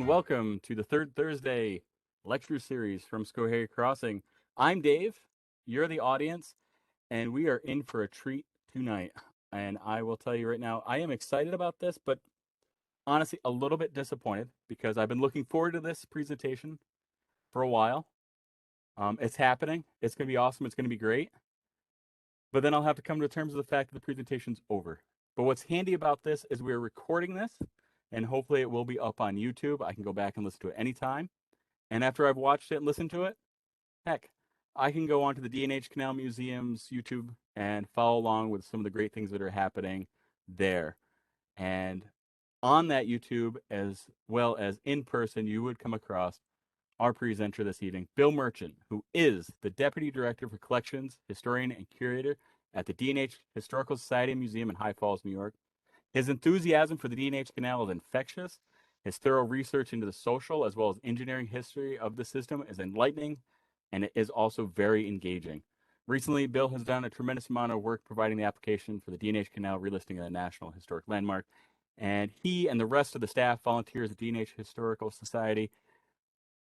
and welcome to the third Thursday lecture series from Schoharie Crossing. I'm Dave, you're the audience, and we are in for a treat tonight. And I will tell you right now, I am excited about this, but honestly, a little bit disappointed because I've been looking forward to this presentation for a while. It's happening. It's going to be awesome. It's going to be great. But then I'll have to come to terms with the fact that the presentation's over. But what's handy about this is we're recording this, and hopefully it will be up on YouTube. I can go back and listen to it anytime. And after I've watched it and listened to it, heck, I can go onto the D&H Canal Museum's YouTube and follow along with some of the great things that are happening there. And on that YouTube, as well as in person, you would come across our presenter this evening, Bill Merchant, who is the Deputy Director for Collections, Historian, and Curator at the D&H Historical Society Museum in High Falls, New York. His enthusiasm for the D&H Canal is infectious. His thorough research into the social as well as engineering history of the system is enlightening, and it is also very engaging. Recently, Bill has done a tremendous amount of work providing the application for the D&H Canal relisting as a National Historic Landmark, and he and the rest of the staff, volunteers at D&H Historical Society,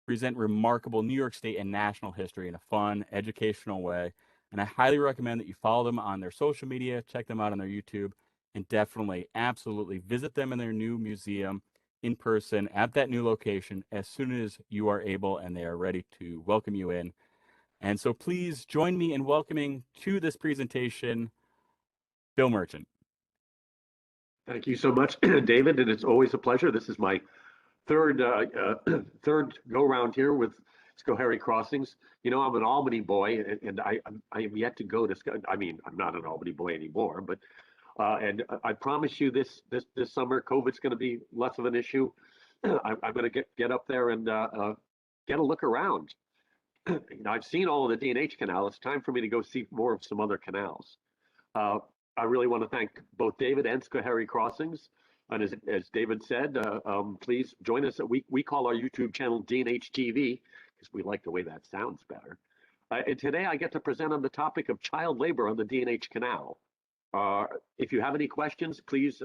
present remarkable New York State and national history in a fun, educational way. And I highly recommend that you follow them on their social media, check them out on their YouTube, and definitely, absolutely visit them in their new museum in person at that new location as soon as you are able and they are ready to welcome you in. And so please join me in welcoming to this presentation, Bill Merchant. Thank you so much, David, and it's always a pleasure. This is my third third go round here with Schoharie Crossings. You know, I'm an Albany boy, and I am yet to go to. I mean, I'm not an Albany boy anymore, but and I promise you, this summer, COVID's going to be less of an issue. I'm going to get up there and get a look around. You know, I've seen all of the D&H Canal. It's time for me to go see more of some other canals. I really want to thank both David and Schoharie Crossings. And as David said, please join us. We call our YouTube channel D&H TV because we like the way that sounds better. And today I get to present on the topic of child labor on the D&H Canal. If you have any questions, please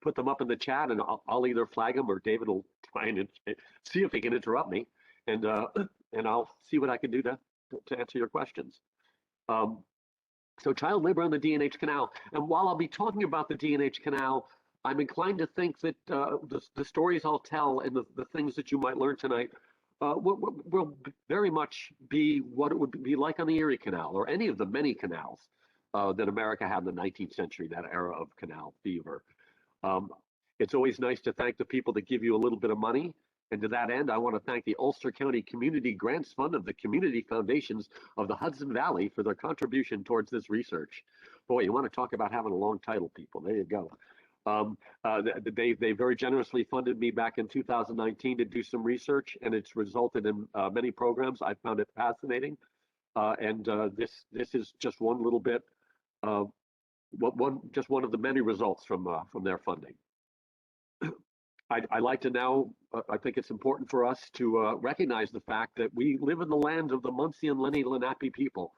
put them up in the chat, and I'll either flag them or David will try and see if he can interrupt me, and I'll see what I can do to answer your questions. So child labor on the D&H Canal. And while I'll be talking about the D&H Canal, I'm inclined to think that the stories I'll tell and the things that you might learn tonight will very much be what it would be like on the Erie Canal or any of the many canals that America had in the 19th century, that era of canal fever. It's always nice to thank the people that give you a little bit of money. And to that end, I want to thank the Ulster County Community Grants Fund of the Community Foundations of the Hudson Valley for their contribution towards this research. Boy, you want to talk about having a long title, people. There you go. They very generously funded me back in 2019 to do some research, and it's resulted in many programs. I found it fascinating. This is just one little bit, just one of the many results from their funding. I'd like to now, I think it's important for us to recognize the fact that we live in the land of the Munsee and Lenni Lenape people.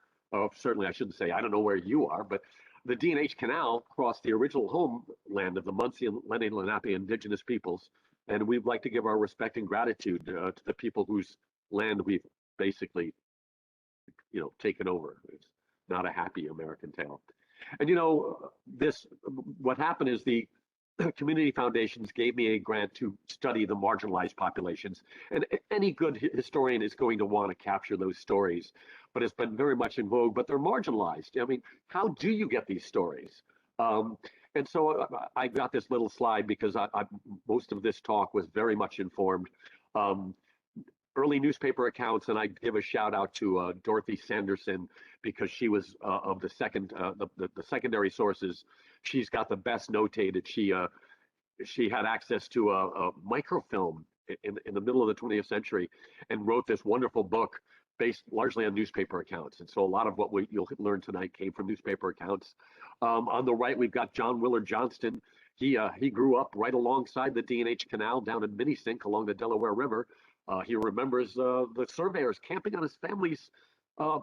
Certainly, I shouldn't say, I don't know where you are, but the D&H Canal crossed the original homeland of the Munsee and Lenni Lenape indigenous peoples. And we'd like to give our respect and gratitude to the people whose land we've basically, you know, taken over. It's not a happy American tale. And, you know, what happened is the community foundations gave me a grant to study the marginalized populations, and any good historian is going to want to capture those stories, but it's been very much in vogue, but they're marginalized. I mean, how do you get these stories? And so I got this little slide because most of this talk was very much informed. Early newspaper accounts, and I give a shout out to Dorothy Sanderson because she was of the secondary sources. She's got the best notated. She had access to a microfilm in the middle of the 20th century and wrote this wonderful book based largely on newspaper accounts. And so a lot of what you'll learn tonight came from newspaper accounts. On the right, we've got John Willard Johnston. He grew up right alongside the D&H Canal down in Minisink along the Delaware River. He remembers the surveyors camping on his family's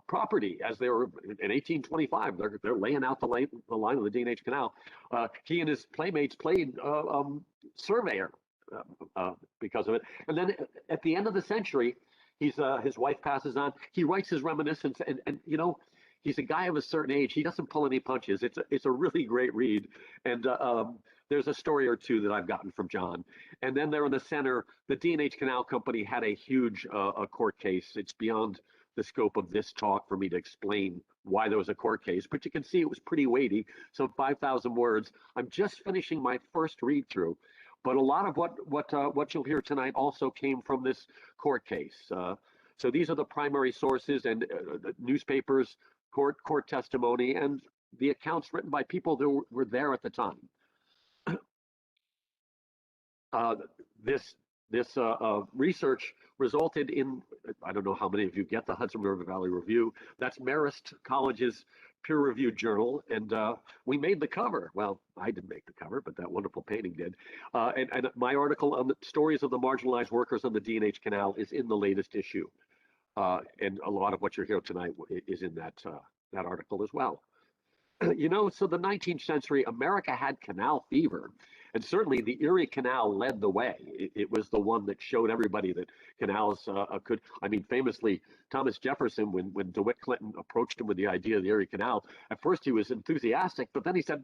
property as they were in 1825. They're laying out the line of the D&H Canal. He and his playmates played surveyor because of it. And then at the end of the century, his wife passes on. He writes his reminiscence, and he's a guy of a certain age. He doesn't pull any punches. It's a really great read, and there's a story or two that I've gotten from John. And then there in the center, the D&H Canal Company had a huge court case. It's beyond the scope of this talk for me to explain why there was a court case, but you can see it was pretty weighty, some 5,000 words. I'm just finishing my first read through, but a lot of what you'll hear tonight also came from this court case. So these are the primary sources and newspapers, court testimony, and the accounts written by people that were there at the time. This research resulted in, I don't know how many of you get the Hudson River Valley Review. That's Marist College's peer-reviewed journal, and we made the cover. Well, I didn't make the cover, but that wonderful painting did. And my article on the stories of the marginalized workers on the D&H Canal is in the latest issue. And a lot of what you're hearing tonight is in that article as well. So the 19th century, America had canal fever. And certainly the Erie Canal led the way. It was the one that showed everybody that canals could. I mean, famously, Thomas Jefferson, when DeWitt Clinton approached him with the idea of the Erie Canal, at first he was enthusiastic, but then he said,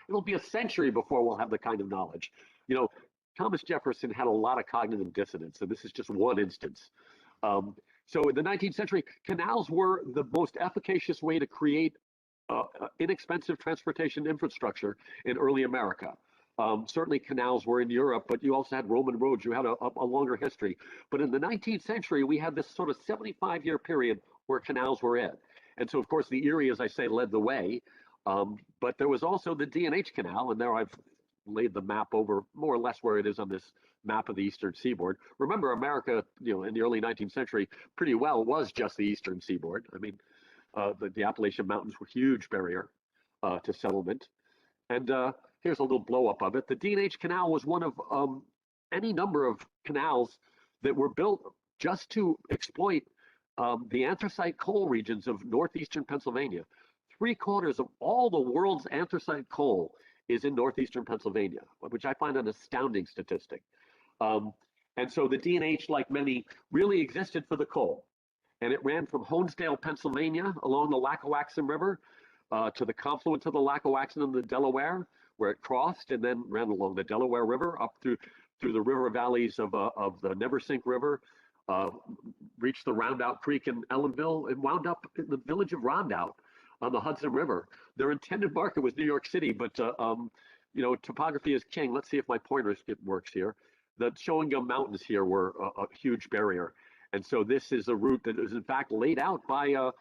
it'll be a century before we'll have the kind of knowledge. Thomas Jefferson had a lot of cognitive dissonance, and this is just one instance. So in the 19th century, canals were the most efficacious way to create inexpensive transportation infrastructure in early America. Certainly canals were in Europe, but you also had Roman roads. You had a longer history. But in the 19th century, we had this sort of 75-year period where canals were in. And so, of course, the Erie, as I say, led the way. But there was also the D&H Canal, and there I've laid the map over more or less where it is on this map of the eastern seaboard. Remember, America, in the early 19th century, pretty well was just the eastern seaboard. I mean, the Appalachian Mountains were a huge barrier to settlement. And here's a little blow up of it. The D&H Canal was one of any number of canals that were built just to exploit the anthracite coal regions of northeastern Pennsylvania. 3/4 of all the world's anthracite coal is in northeastern Pennsylvania, which I find an astounding statistic. And so the D&H, like many, really existed for the coal. And it ran from Honesdale, Pennsylvania, along the Lackawaxen River to the confluence of the Lackawaxen and the Delaware, where it crossed, and then ran along the Delaware River up through the river valleys of the Neversink River, reached the Rondout Creek in Ellenville, and wound up in the village of Rondout on the Hudson River. Their intended market was New York City, but topography is king. Let's see if my pointer works here. The Shawangum Mountains here were a huge barrier. And so this is a route that is in fact laid out by,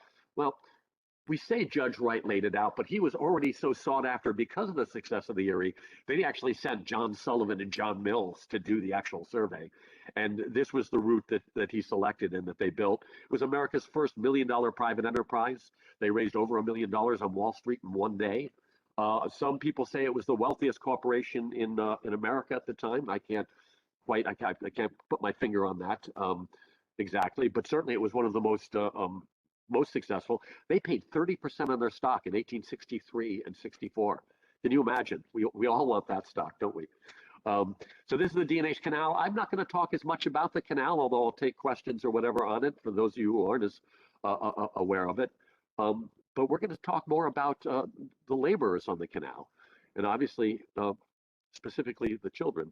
we say Judge Wright laid it out, but he was already so sought after because of the success of the Erie. They actually sent John Sullivan and John Mills to do the actual survey. And this was the route that he selected and that they built. It was America's first $1 million private enterprise. They raised over $1 million on Wall Street in one day. Some people say it was the wealthiest corporation in America at the time. I can't put my finger on that exactly, but certainly it was one of the most successful. They paid 30% on their stock in 1863 and 64. Can you imagine? We all want that stock, don't we? So this is the D&H Canal. I'm not going to talk as much about the canal, although I'll take questions or whatever on it for those of you who aren't as aware of it. But we're going to talk more about the laborers on the canal, and obviously specifically the children.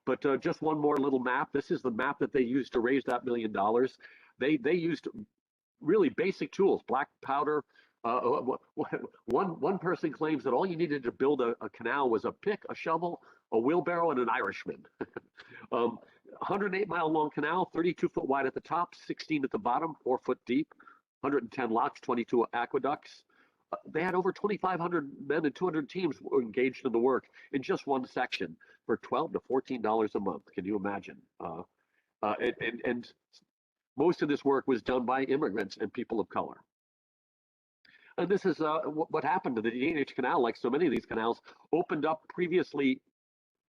But just one more little map. This is the map that they used to raise that $1 million. They used really basic tools, black powder. One person claims that all you needed to build a canal was a pick, a shovel, a wheelbarrow, and an Irishman. 108-mile long canal, 32-foot wide at the top, 16 at the bottom, 4 foot deep, 110 locks, 22 aqueducts. They had over 2,500 men and 200 teams were engaged in the work in just one section for $12 to $14 a month. Can you imagine? And most of this work was done by immigrants and people of color. And this is what happened to the D&H Canal. Like so many of these canals, opened up previously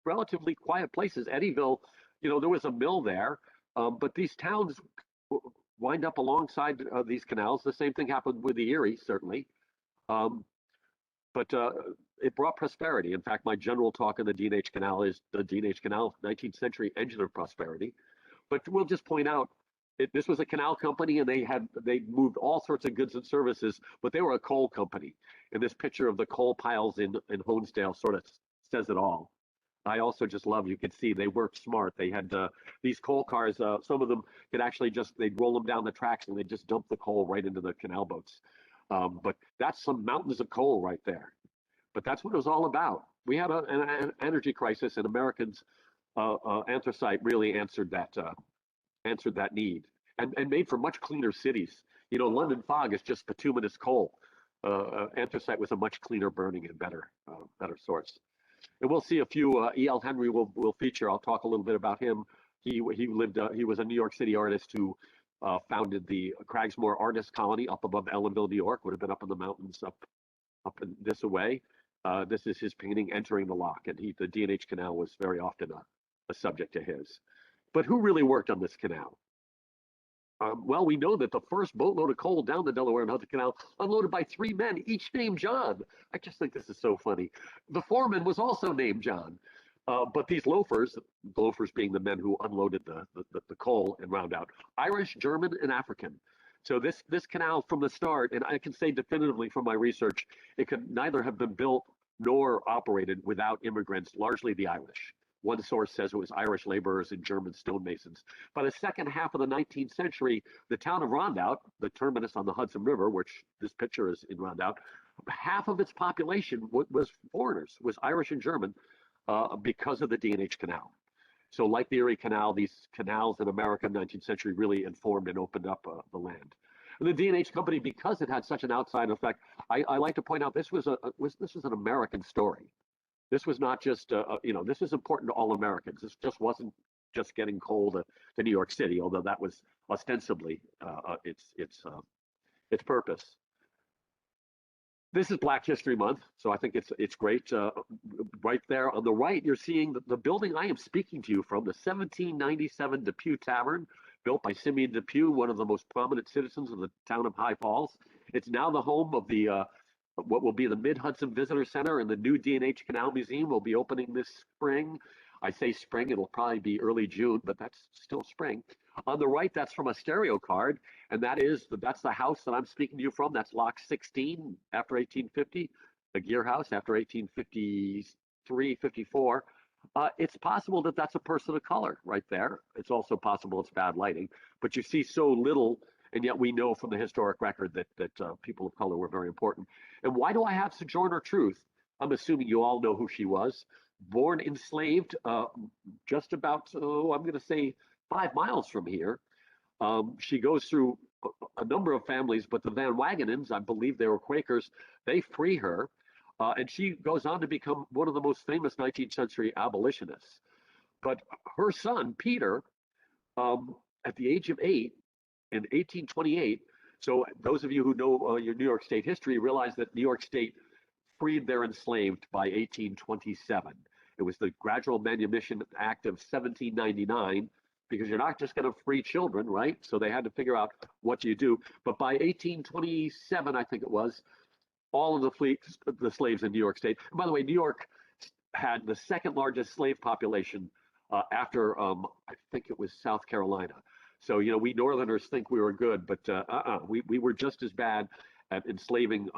relatively quiet places. Eddyville, there was a mill there, but these towns wind up alongside these canals. The same thing happened with the Erie, certainly. But it brought prosperity. In fact, my general talk on the D&H Canal is the D&H Canal, 19th century engine of prosperity. But we'll just point out, this was a canal company, and they moved all sorts of goods and services, but they were a coal company. And this picture of the coal piles in Honesdale sort of says it all. I also just love, you could see they worked smart. They had these coal cars, some of them could actually they'd roll them down the tracks and they'd just dump the coal right into the canal boats. But that's some mountains of coal right there. But that's what it was all about. We had an energy crisis, and Americans, anthracite really answered that need, and made for much cleaner cities. You know, London fog is just bituminous coal. Anthracite was a much cleaner burning and better source. And we'll see a few. E.L. Henry will feature. I'll talk a little bit about him. He was a New York City artist who founded the Cragsmore Artist Colony up above Ellenville, New York. Would have been up in the mountains up in this way. This is his painting, Entering the Lock, and the D&H Canal was very often a subject to his. But who really worked on this canal? Well, we know that the first boatload of coal down the Delaware and Hudson Canal, unloaded by 3 men, each named John. I just think this is so funny. The foreman was also named John. But these loafers being the men who unloaded the coal and round out, Irish, German, and African. So this canal from the start, and I can say definitively from my research, it could neither have been built nor operated without immigrants, largely the Irish. One source says it was Irish laborers and German stonemasons. By the second half of the 19th century, the town of Rondout, the terminus on the Hudson River, which this picture is in Rondout, half of its population was foreigners, was Irish and German, because of the D&H Canal. So like the Erie Canal, these canals in America in the 19th century really informed and opened up the land. And the D&H Company, because it had such an outside effect, I like to point out this was an American story. This was not just, this is important to all Americans. This just wasn't just getting coal to New York City, although that was ostensibly its purpose. This is Black History Month, so I think it's great. Right there on the right, you're seeing the building I am speaking to you from, the 1797 Depew Tavern, built by Simeon Depew, one of the most prominent citizens of the town of High Falls. It's now the home of what will be the Mid-Hudson Visitor Center, and the new D&H Canal Museum will be opening this spring. I say spring, it'll probably be early June, but that's still spring. On the right, that's from a stereo card, and that's the house that I'm speaking to you from. That's Lock 16 after 1850, the Gear House after 1853, 54. It's possible that that's a person of color right there. It's also possible it's bad lighting, but you see so little, and yet we know from the historic record that people of color were very important. And why do I have Sojourner Truth? I'm assuming you all know who she was. Born enslaved, just about, I'm going to say 5 miles from here. She goes through a number of families, but the Vanwagenins, I believe they were Quakers, they free her, and she goes on to become one of the most famous 19th century abolitionists. But her son, Peter, at the age of 8, in 1828, so those of you who know your New York State history realize that New York State freed their enslaved by 1827. It was the Gradual Manumission Act of 1799, because you're not just going to free children, right? So they had to figure out what do you do. But by 1827, I think it was, all of the slaves in New York State. And by the way, New York had the second largest slave population after, I think it was South Carolina. So, we Northerners think we were good, but we were just as bad at enslaving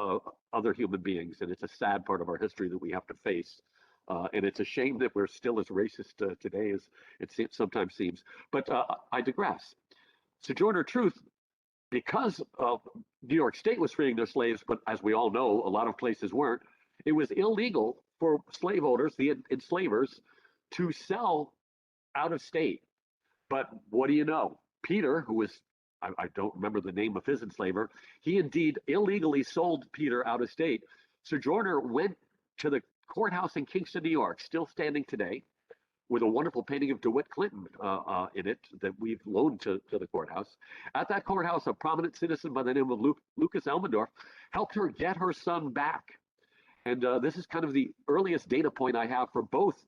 other human beings. And it's a sad part of our history that we have to face. And it's a shame that we're still as racist today as it sometimes seems. But I digress. Sojourner Truth, because New York State was freeing their slaves, but as we all know, a lot of places weren't, it was illegal for slaveholders, the enslavers, to sell out of state. But what do you know? Peter, who was, I don't remember the name of his enslaver, he indeed illegally sold Peter out of state. Sojourner went to the courthouse in Kingston, New York, still standing today, with a wonderful painting of DeWitt Clinton in it that we've loaned to the courthouse. At that courthouse, a prominent citizen by the name of Lucas Elmendorf helped her get her son back. And this is kind of the earliest data point I have for both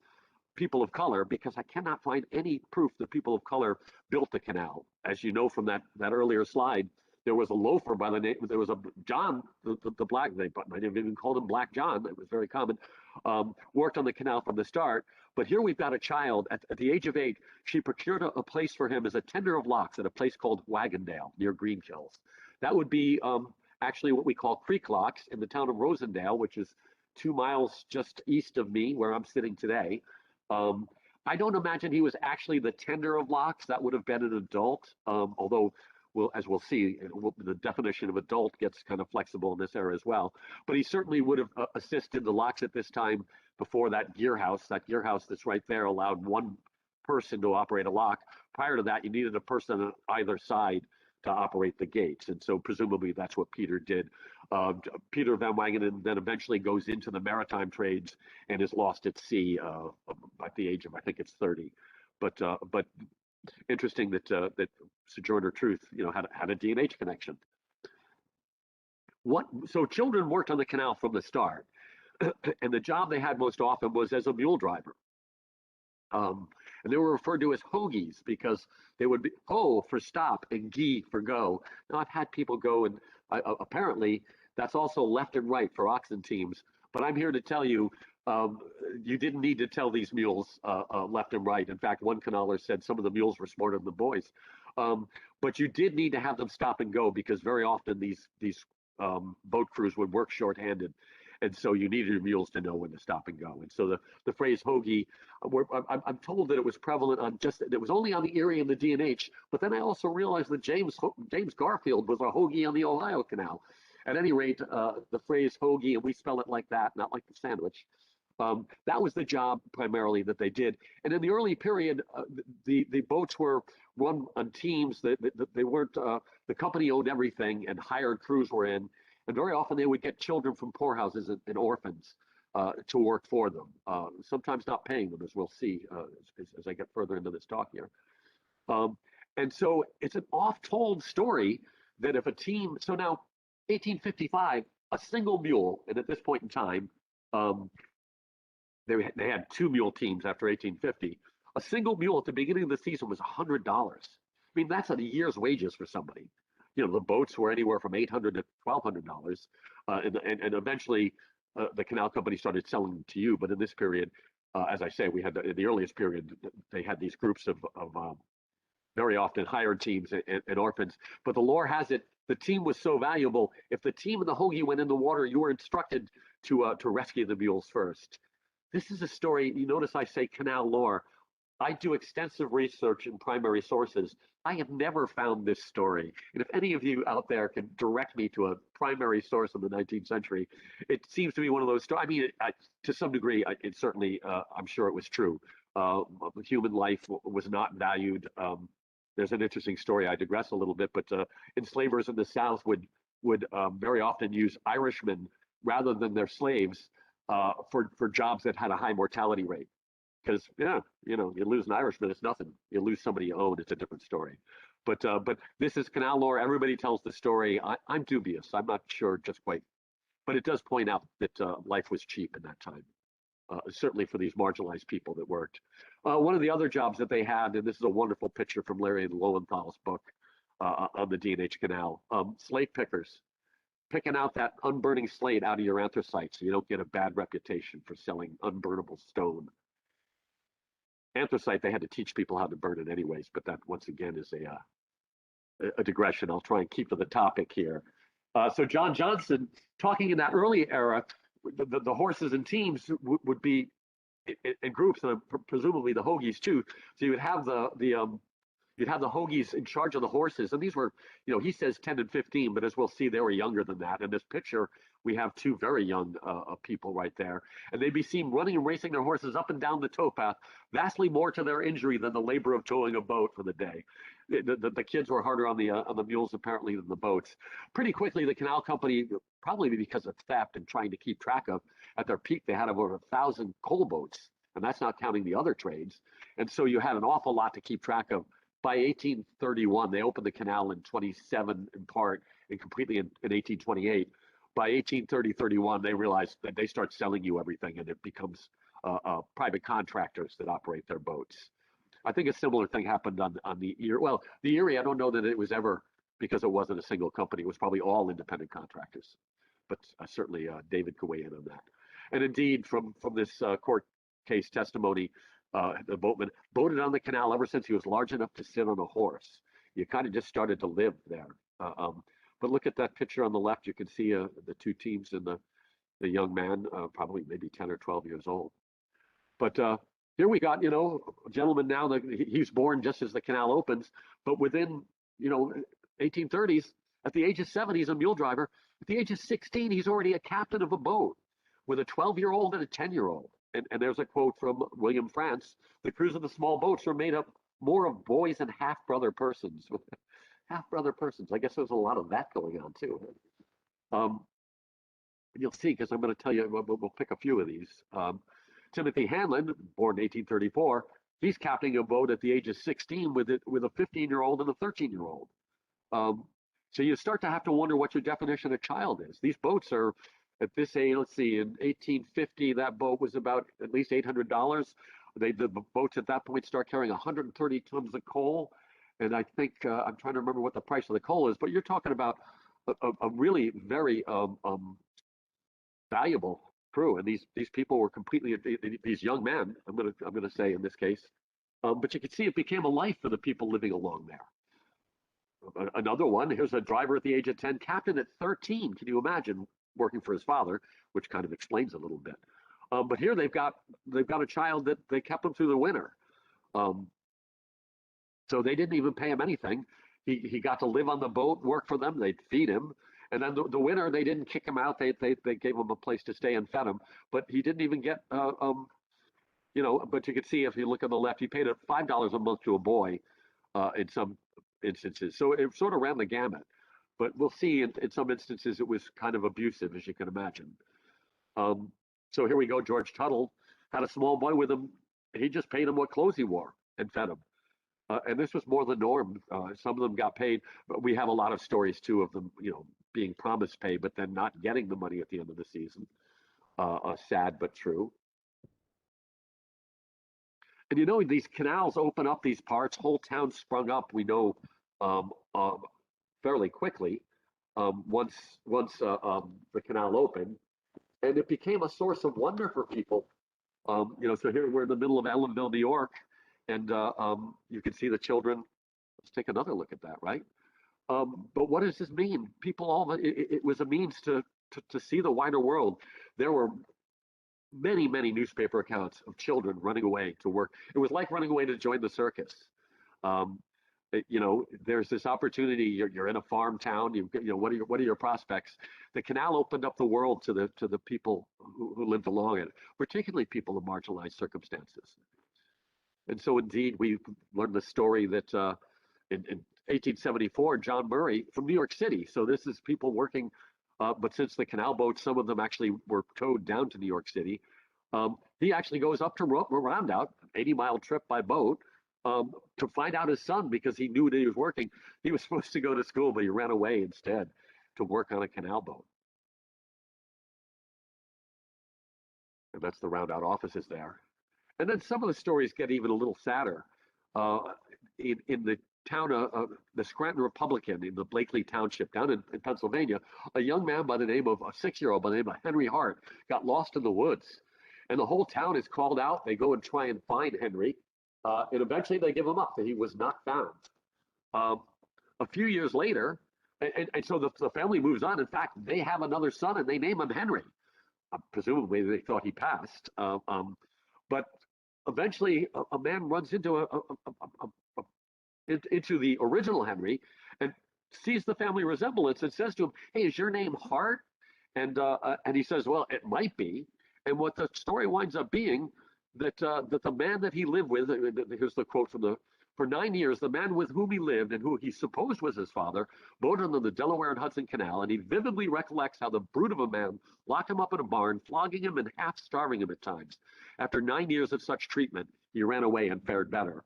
people of color, because I cannot find any proof that people of color built the canal. As you know from that earlier slide, there was a loafer by the name, there was a John, the black, they might have even called him Black John, it was very common, worked on the canal from the start. But here we've got a child, at the age of 8, she procured a place for him as a tender of locks at a place called Wagondale near Greenkills. That would be actually what we call creek locks in the town of Rosendale, which is 2 miles just east of me, where I'm sitting today. I don't imagine he was actually the tender of locks. That would have been an adult, although as we'll see, the definition of adult gets kind of flexible in this era as well. But he certainly would have assisted the locks at this time before that gear house. That gear house that's right there allowed one person to operate a lock. Prior to that, you needed a person on either side to operate the gates. And so presumably that's what Peter did. Peter Vanwagen then eventually goes into the maritime trades and is lost at sea at the age of, I think it's 30. But interesting that Sojourner Truth, had a D&H connection. So children worked on the canal from the start, and the job they had most often was as a mule driver. And they were referred to as Hoagies because they would be ho for stop and gee for go. Now I've had people go, and apparently that's also left and right for oxen teams. But I'm here to tell you, you didn't need to tell these mules left and right. In fact, one canaler said some of the mules were smarter than the boys. But you did need to have them stop and go because very often these boat crews would work shorthanded. And so you needed your mules to know when to stop and go. And so the phrase Hoagie, I'm told that it was prevalent it was only on the Erie and the D&H, but then I also realized that James Garfield was a Hoagie on the Ohio Canal. At any rate, the phrase Hoagie, and we spell it like that, not like the sandwich, that was the job primarily that they did. And in the early period, the boats were run on teams. They weren't, the company owned everything and hired crews were in. And very often they would get children from poorhouses and orphans to work for them, sometimes not paying them, as we'll see as I get further into this talk here. And so it's an oft-told story that if a team, so now 1855, a single mule, and at this point in time, they had 2 mule teams after 1850. A single mule at the beginning of the season was $100. I mean, that's a year's wages for somebody. The boats were anywhere from $800 to $1,200, and eventually the canal company started selling them to you. But in this period, as I say, we had in the earliest period, they had these groups of very often hired teams and orphans. But the lore has it, the team was so valuable. If the team and the Hoagie went in the water, you were instructed to rescue the mules first. This is a story. You notice I say canal lore. I do extensive research in primary sources. I have never found this story. And if any of you out there can direct me to a primary source of the 19th century, it seems to be one of those stories. I mean, to some degree, it certainly, I'm sure it was true. Human life was not valued. There's an interesting story. I digress a little bit, but enslavers in the South would very often use Irishmen rather than their slaves for jobs that had a high mortality rate. Because you lose an Irishman, it's nothing. You lose somebody you own, it's a different story. But this is canal lore. Everybody tells the story. I'm dubious. I'm not sure just quite. But it does point out that life was cheap in that time, certainly for these marginalized people that worked. One of the other jobs that they had, and this is a wonderful picture from Larry Lowenthal's book on the D&H Canal, slate pickers, picking out that unburning slate out of your anthracite so you don't get a bad reputation for selling unburnable stone. Anthracite, they had to teach people how to burn it anyways, but that once again is a digression. I'll try and keep to the topic here. So John Johnson, talking in that early era, the horses and teams would be in groups, and presumably the Hoagies too. So you would have you'd have the Hoagies in charge of the horses, and these were, he says 10 and 15, but as we'll see, they were younger than that. In this picture, we have 2 very young people right there, and they'd be seen running and racing their horses up and down the towpath, vastly more to their injury than the labor of towing a boat for the day. The kids were harder on the mules apparently than the boats. Pretty quickly, the canal company, probably because of theft and trying to keep track of, at their peak, they had over 1,000 coal boats, and that's not counting the other trades. And so you had an awful lot to keep track of. By 1831, they opened the canal in 27 in part and completely in 1828. By 1830-31, they realized that they start selling you everything, and it becomes private contractors that operate their boats. I think a similar thing happened on the Erie. Well, the Erie, I don't know that it was ever because it wasn't a single company. It was probably all independent contractors. But certainly David could weigh in on that. And indeed, from this court case testimony, the boatman boated on the canal ever since he was large enough to sit on a horse. You kind of just started to live there. But look at that picture on the left. You can see the two teams and the young man, probably maybe 10 or 12 years old. But here we got, a gentleman now that he's born just as the canal opens, but within, 1830s, at the age of 7, he's a mule driver. At the age of 16, he's already a captain of a boat with a 12-year-old and a 10-year-old. And there's a quote from William France: "The crews of the small boats are made up more of boys and half-brother persons." Half-brother persons. I guess there's a lot of that going on, too. You'll see, because I'm going to tell you, we'll pick a few of these. Timothy Hanlon, born in 1834, he's captaining a boat at the age of 16 with a 15-year-old and a 13-year-old. So you start to have to wonder what your definition of child is. These boats are, at this age, let's see, in 1850, that boat was about at least $800. The boats at that point start carrying 130 tons of coal. And I think, I'm trying to remember what the price of the coal is, but you're talking about a really very valuable crew. And these people were completely, these young men, I'm gonna say in this case, but you can see it became a life for the people living along there. Another one, here's a driver at the age of 10, captain at 13. Can you imagine working for his father, which kind of explains a little bit. But here they've got a child that they kept him through the winter. So they didn't even pay him anything. He got to live on the boat, work for them. They'd feed him. And then the winter, they didn't kick him out. They gave him a place to stay and fed him. But he didn't even get, but you can see if you look on the left, he paid $5 a month to a boy in some instances. So it sort of ran the gamut. But we'll see in some instances it was kind of abusive, as you can imagine. So here we go. George Tuttle had a small boy with him. He just paid him what clothes he wore and fed him. And this was more the norm. Some of them got paid, but we have a lot of stories too of them, being promised pay, but then not getting the money at the end of the season. Sad but true. And these canals open up these parts. Whole towns sprung up. We know fairly quickly once the canal opened, and it became a source of wonder for people. So here we're in the middle of Ellenville, New York, and you can see the children. Let's take another look at that, right? But what does this mean? People, it was a means to see the wider world. There were many, many newspaper accounts of children running away to work. It was like running away to join the circus. There's this opportunity. You're in a farm town. What are your prospects? The canal opened up the world to the people who lived along it, particularly people in marginalized circumstances. And so, indeed, we learned the story that in 1874, John Murray from New York City. So this is people working, but since the canal boats, some of them actually were towed down to New York City. He actually goes up to Rosendale, an 80-mile trip by boat, to find out his son because he knew that he was working. He was supposed to go to school, but he ran away instead to work on a canal boat. And that's the Roundout offices there. And then some of the stories get even a little sadder. In the town of the Scranton Republican in the Blakely Township down in Pennsylvania, a young man by the name of a 6-year-old by the name of Henry Hart got lost in the woods. And the whole town is called out. They go and try and find Henry. And eventually they give him up, that he was not found. A few years later, and so the family moves on. In fact, they have another son and they name him Henry. Presumably they thought he passed. But eventually a man runs into into the original Henry and sees the family resemblance and says to him, "Hey, is your name Hart?" And he says, "Well, it might be." And what the story winds up being that the man that he lived with, here's the quote for 9 years, the man with whom he lived and who he supposed was his father, boated on the Delaware and Hudson Canal, and he vividly recollects how the brute of a man locked him up in a barn, flogging him and half starving him at times. After 9 years of such treatment, he ran away and fared better.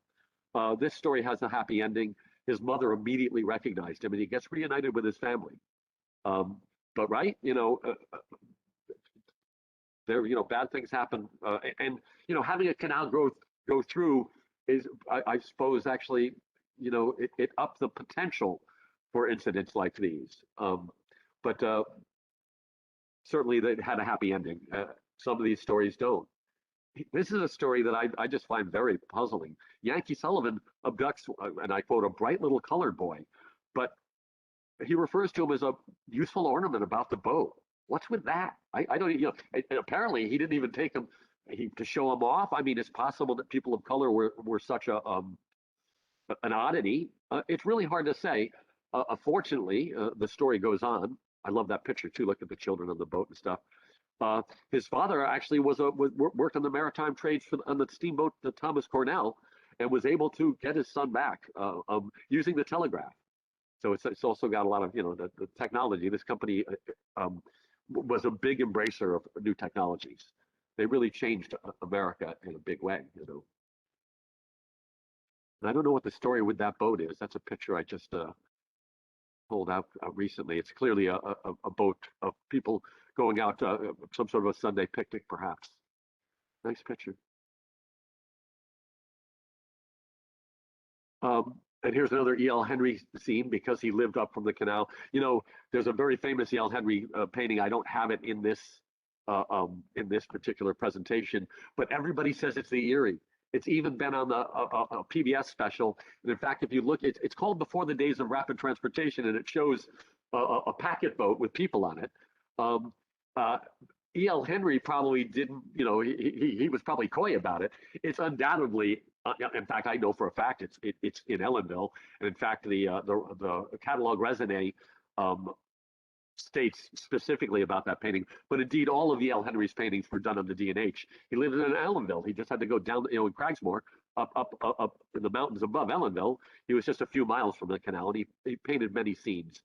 This story has a happy ending. His mother immediately recognized him, and he gets reunited with his family. But right, bad things happen, and having a canal go through is, I suppose, actually, it upped the potential for incidents like these. But certainly they had a happy ending. Some of these stories don't. This is a story that I just find very puzzling. Yankee Sullivan abducts, and I quote, a bright little colored boy, but he refers to him as a useful ornament about the boat. What's with that? I don't, apparently he didn't even take him to show him off. I mean, it's possible that people of color were such an oddity. It's really hard to say. Fortunately, the story goes on. I love that picture too. Look at the children on the boat and stuff. His father actually worked on the maritime trades on the steamboat, the Thomas Cornell, and was able to get his son back using the telegraph. So it's also got a lot of the technology. This company was a big embracer of new technologies. They really changed America in a big way. And I don't know what the story with that boat is. That's a picture I just pulled out recently. It's clearly a boat of people going out some sort of a Sunday picnic, perhaps. Nice picture. And here's another E.L. Henry scene because he lived up from the canal. There's a very famous E.L. Henry painting. I don't have it in this particular presentation, but everybody says it's the Erie. It's even been on a PBS special. And in fact, if you look, it's called Before the Days of Rapid Transportation, and it shows a packet boat with people on it. E.L. Henry probably didn't, he was probably coy about it. It's undoubtedly, in fact, I know for a fact it's in Ellenville, and in fact, the catalog raisonné states specifically about that painting. But indeed, all of E.L. Henry's paintings were done on the D&H. He lived in Ellenville. He just had to go down, in Cragsmore, up in the mountains above Ellenville. He was just a few miles from the canal, and he painted many scenes.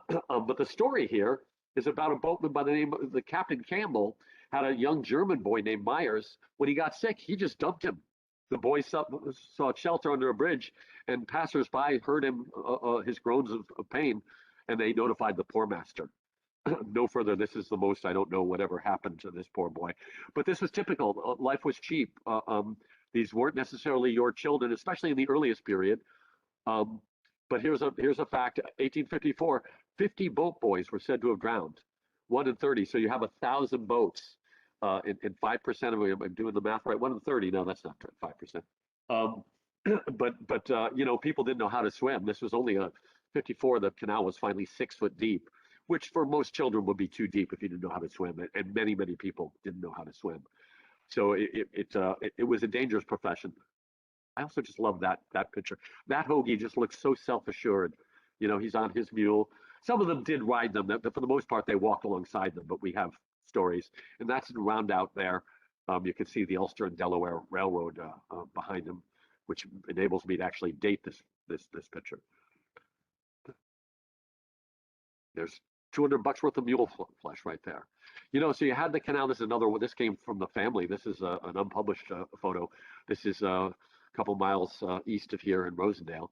But the story here is about a boatman by the name of the Captain Campbell had a young German boy named Myers. When he got sick, he just dumped him. The boy sought shelter under a bridge, and passersby heard him his groans of pain, and they notified the poor master. No further. This is the most I don't know whatever happened to this poor boy. But this was typical. Life was cheap. These weren't necessarily your children, especially in the earliest period. But here's a fact: 1854, 50 boat boys were said to have drowned, 1 in 30. So you have 1,000 boats, and 5% of them. I'm doing the math right. 1 in 30. No, that's not 5%. But people didn't know how to swim. This was only a 54. The canal was finally 6 foot deep, which for most children would be too deep if you didn't know how to swim, and many people didn't know how to swim. So it was a dangerous profession. I also just love that picture. That Hoagie just looks so self-assured. He's on his mule. Some of them did ride them. For the most part, they walked alongside them, but we have stories. And that's in Roundout there. You can see the Ulster and Delaware Railroad behind him, which enables me to actually date this picture. There's $200 worth of mule flesh right there. So you had the canal. This is another one. This came from the family. This is an unpublished photo. This is a couple miles east of here in Rosendale.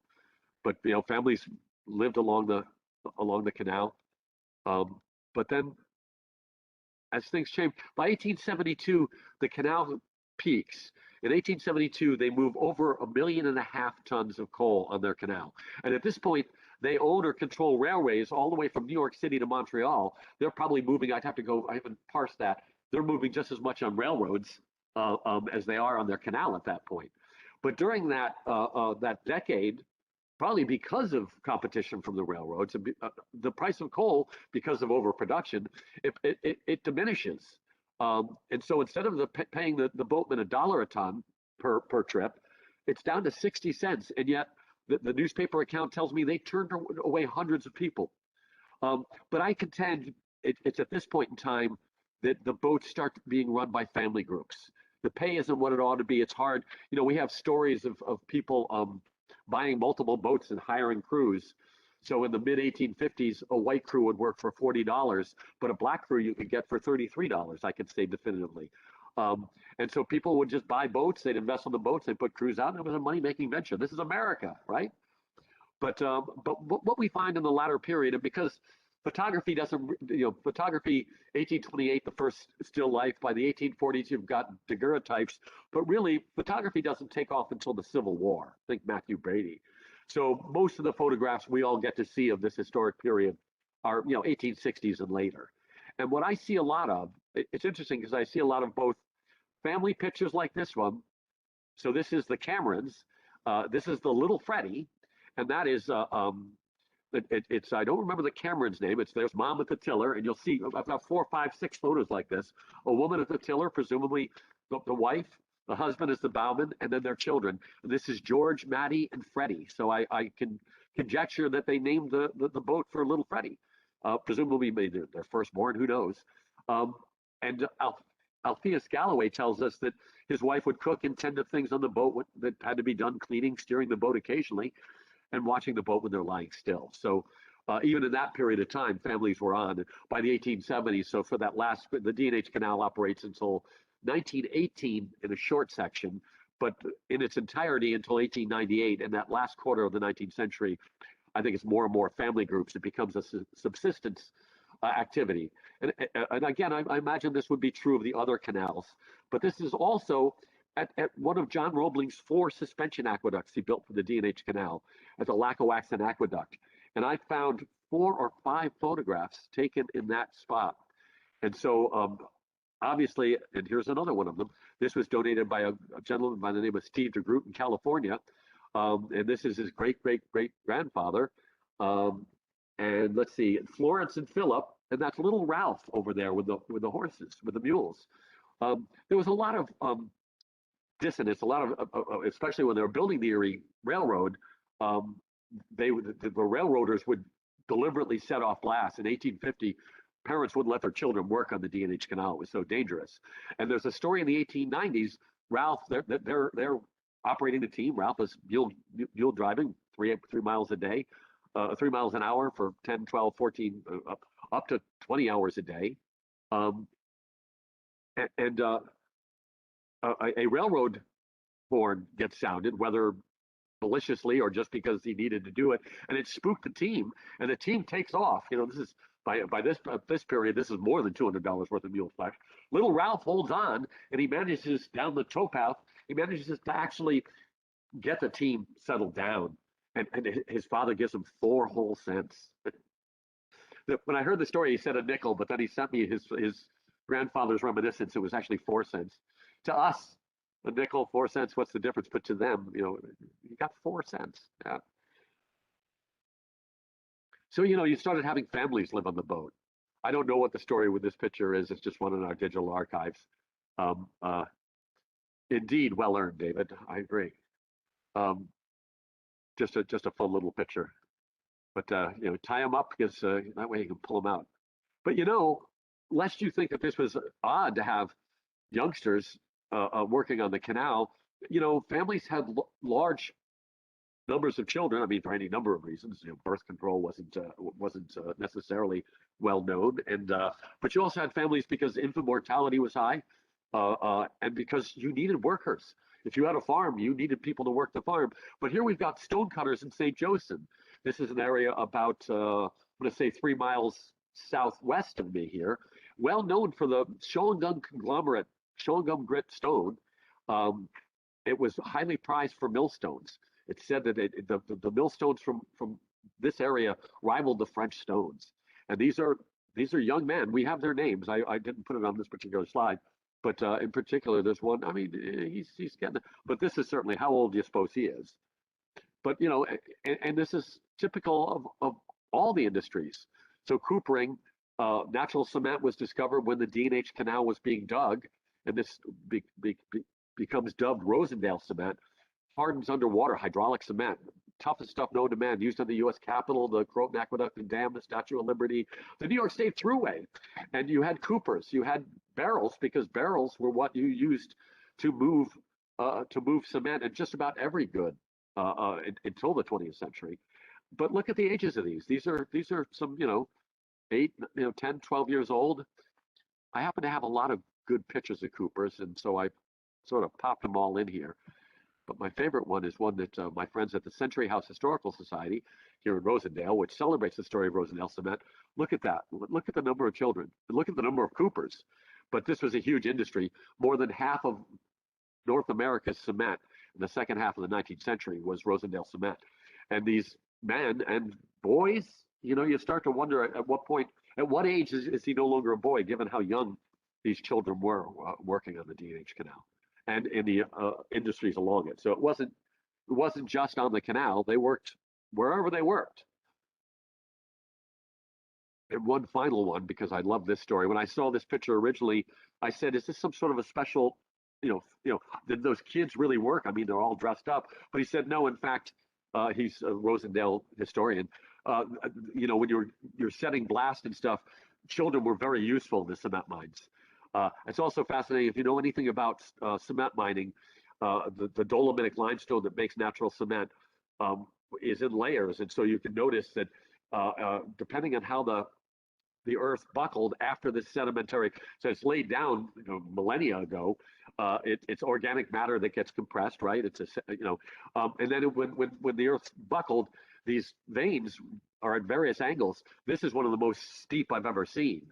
But families lived along the canal. But then, as things changed, by 1872, the canal peaks. In 1872, they move over 1.5 million tons of coal on their canal. And at this point, they own or control railways all the way from New York City to Montreal. They're probably moving, I haven't parsed that. They're moving just as much on railroads as they are on their canal at that point. But during that decade, probably because of competition from the railroads, the price of coal, because of overproduction, it diminishes. And so instead of paying the boatman $1 a ton per trip, it's down to 60 cents. And yet the newspaper account tells me they turned away hundreds of people. But I contend it's at this point in time that the boats start being run by family groups. The pay isn't what it ought to be. It's hard. We have stories of people buying multiple boats and hiring crews. So in the mid-1850s, a white crew would work for $40, but a black crew you could get for $33, I can say definitively. And so people would just buy boats, they'd invest on the boats, they'd put crews out, and it was a money-making venture. This is America, right? But what we find in the latter period, and because photography doesn't, photography, 1828, the first still life. By the 1840s, you've got daguerreotypes. But really, photography doesn't take off until the Civil War. Think Matthew Brady. So most of the photographs we all get to see of this historic period are, 1860s and later. And what I see a lot of, it's interesting because I see a lot of both family pictures like this one. So this is the Camerons. This is the little Freddie, and that is it's I don't remember the Cameron's name. It's there's mom at the tiller, and you'll see about 4, 5, 6 photos like this. A woman at the tiller, presumably the wife. The husband is the bowman, and then their children. This is George, Maddie, and Freddie. So I can conjecture that they named the boat for little Freddie. Presumably their firstborn, who knows? And Alpheus Galloway tells us that his wife would cook and tend to things on the boat that had to be done, cleaning, steering the boat occasionally, and watching the boat when they're lying still. So even in that period of time, families were on. By the 1870s, so for that the D&H Canal operates until 1918 in a short section, but in its entirety until 1898. In that last quarter of the 19th century, I think it's more and more family groups. It becomes a subsistence activity. And again, I imagine this would be true of the other canals, but this is also at one of John Roebling's 4 suspension aqueducts he built for the D&H Canal at the Lackawaxen Aqueduct. And I found 4 or 5 photographs taken in that spot. And so obviously, and here's another one of them. This was donated by a gentleman by the name of Steve DeGroot in California. And this is his great-great-great-grandfather. And let's see, Florence and Philip, and that's little Ralph over there with the horses, with the mules. There was a lot of dissonance, a lot of, especially when they were building the Erie Railroad, the railroaders would deliberately set off glass. In 1850, parents wouldn't let their children work on the D&H Canal. It was so dangerous. And there's a story in the 1890s. Ralph, they're operating the team. Ralph is mule driving 3 miles a day, 3 miles an hour for 10, 12, 14, up to 20 hours a day. A railroad horn gets sounded, whether maliciously or just because he needed to do it, and it spooked the team, and the team takes off. This is by this period, this is more than $200 worth of mule flesh. Little Ralph holds on, and he manages down the towpath. He manages to actually get the team settled down, and his father gives him 4 whole cents. When I heard the story, he said a nickel, but then he sent me his grandfather's reminiscence. It was actually 4 cents. To us, a nickel, 4 cents, what's the difference? But to them, you got 4 cents. Yeah. So, you started having families live on the boat. I don't know what the story with this picture is. It's just one in our digital archives. Indeed, well earned, David. I agree. Just a fun little picture. But, tie them up because that way you can pull them out. But, lest you think that this was odd to have youngsters working on the canal, families had large numbers of children. I mean, for any number of reasons. Birth control wasn't necessarily well known, and but you also had families because infant mortality was high, and because you needed workers. If you had a farm, you needed people to work the farm. But here we've got stonecutters in St. Joseph. This is an area about I'm going to say 3 miles southwest of me here, well known for the Shawangunk conglomerate, Shawangunk grit stone. It was highly prized for millstones. It's said that the millstones from this area rivaled the French stones. And these are young men. We have their names. I didn't put it on this particular slide, but in particular, there's one. I mean, he's getting. But this is certainly, how old do you suppose he is? But and this is typical of all the industries. So coopering, natural cement was discovered when the D&H Canal was being dug, and this becomes dubbed Rosendale cement. Hardens underwater, hydraulic cement, toughest stuff known to man, used on the U.S. Capitol, the Croton Aqueduct and Dam, the Statue of Liberty, the New York State Thruway. And you had coopers, you had barrels, because barrels were what you used to move cement and just about every good until the 20th century. But look at the ages of these. These are some 8, 10, 12 years old. I happen to have a lot of good pictures of coopers, and so I sort of popped them all in here. But my favorite one is one that my friends at the Century House Historical Society here in Rosendale, which celebrates the story of Rosendale cement. Look at that. Look at the number of children. Look at the number of coopers. But this was a huge industry. More than half of North America's cement in the second half of the 19th century was Rosendale cement. And these men and boys, you start to wonder at what point, at what age is he no longer a boy, given how young these children were working on the D&H Canal and in the industries along it. So it wasn't just on the canal. They worked wherever they worked. And one final one, because I love this story. When I saw this picture originally, I said, "Is this some sort of a special? Did those kids really work? I mean, they're all dressed up." But he said, "No. In fact, he's a Rosendale historian. When you're setting blast and stuff, children were very useful in the cement mines. It's also fascinating if you know anything about cement mining. The dolomitic limestone that makes natural cement is in layers, and so you can notice that depending on how the earth buckled after this sedimentary, so it's laid down millennia ago. It's organic matter that gets compressed, right? And then when the earth buckled, these veins are at various angles. This is one of the most steep I've ever seen.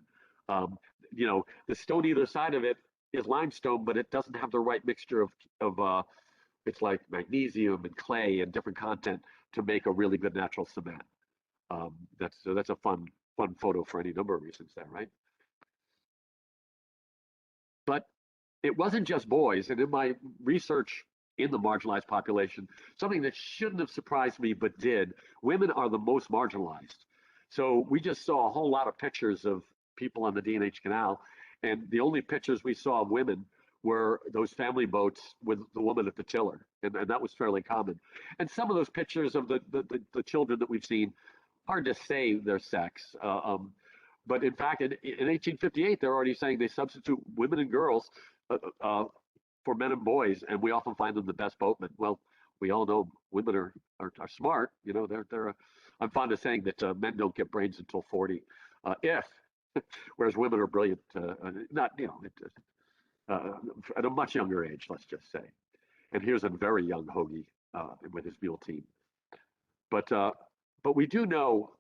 The stone either side of it is limestone, but it doesn't have the right mixture of it's like magnesium and clay and different content to make a really good natural cement. That's a fun photo for any number of reasons there, right? But it wasn't just boys. And in my research in the marginalized population, something that shouldn't have surprised me but did, women are the most marginalized. So we just saw a whole lot of pictures of people on the D&H Canal, and the only pictures we saw of women were those family boats with the woman at the tiller, and that was fairly common. And some of those pictures of the children that we've seen, hard to say their sex. But in fact, in 1858, they're already saying they substitute women and girls for men and boys, and we often find them the best boatmen. Well, we all know women are smart. I'm fond of saying that men don't get brains until 40, whereas women are brilliant. Not at a much younger age, let's just say. And here's a very young Hoagie with his mule team. But we do know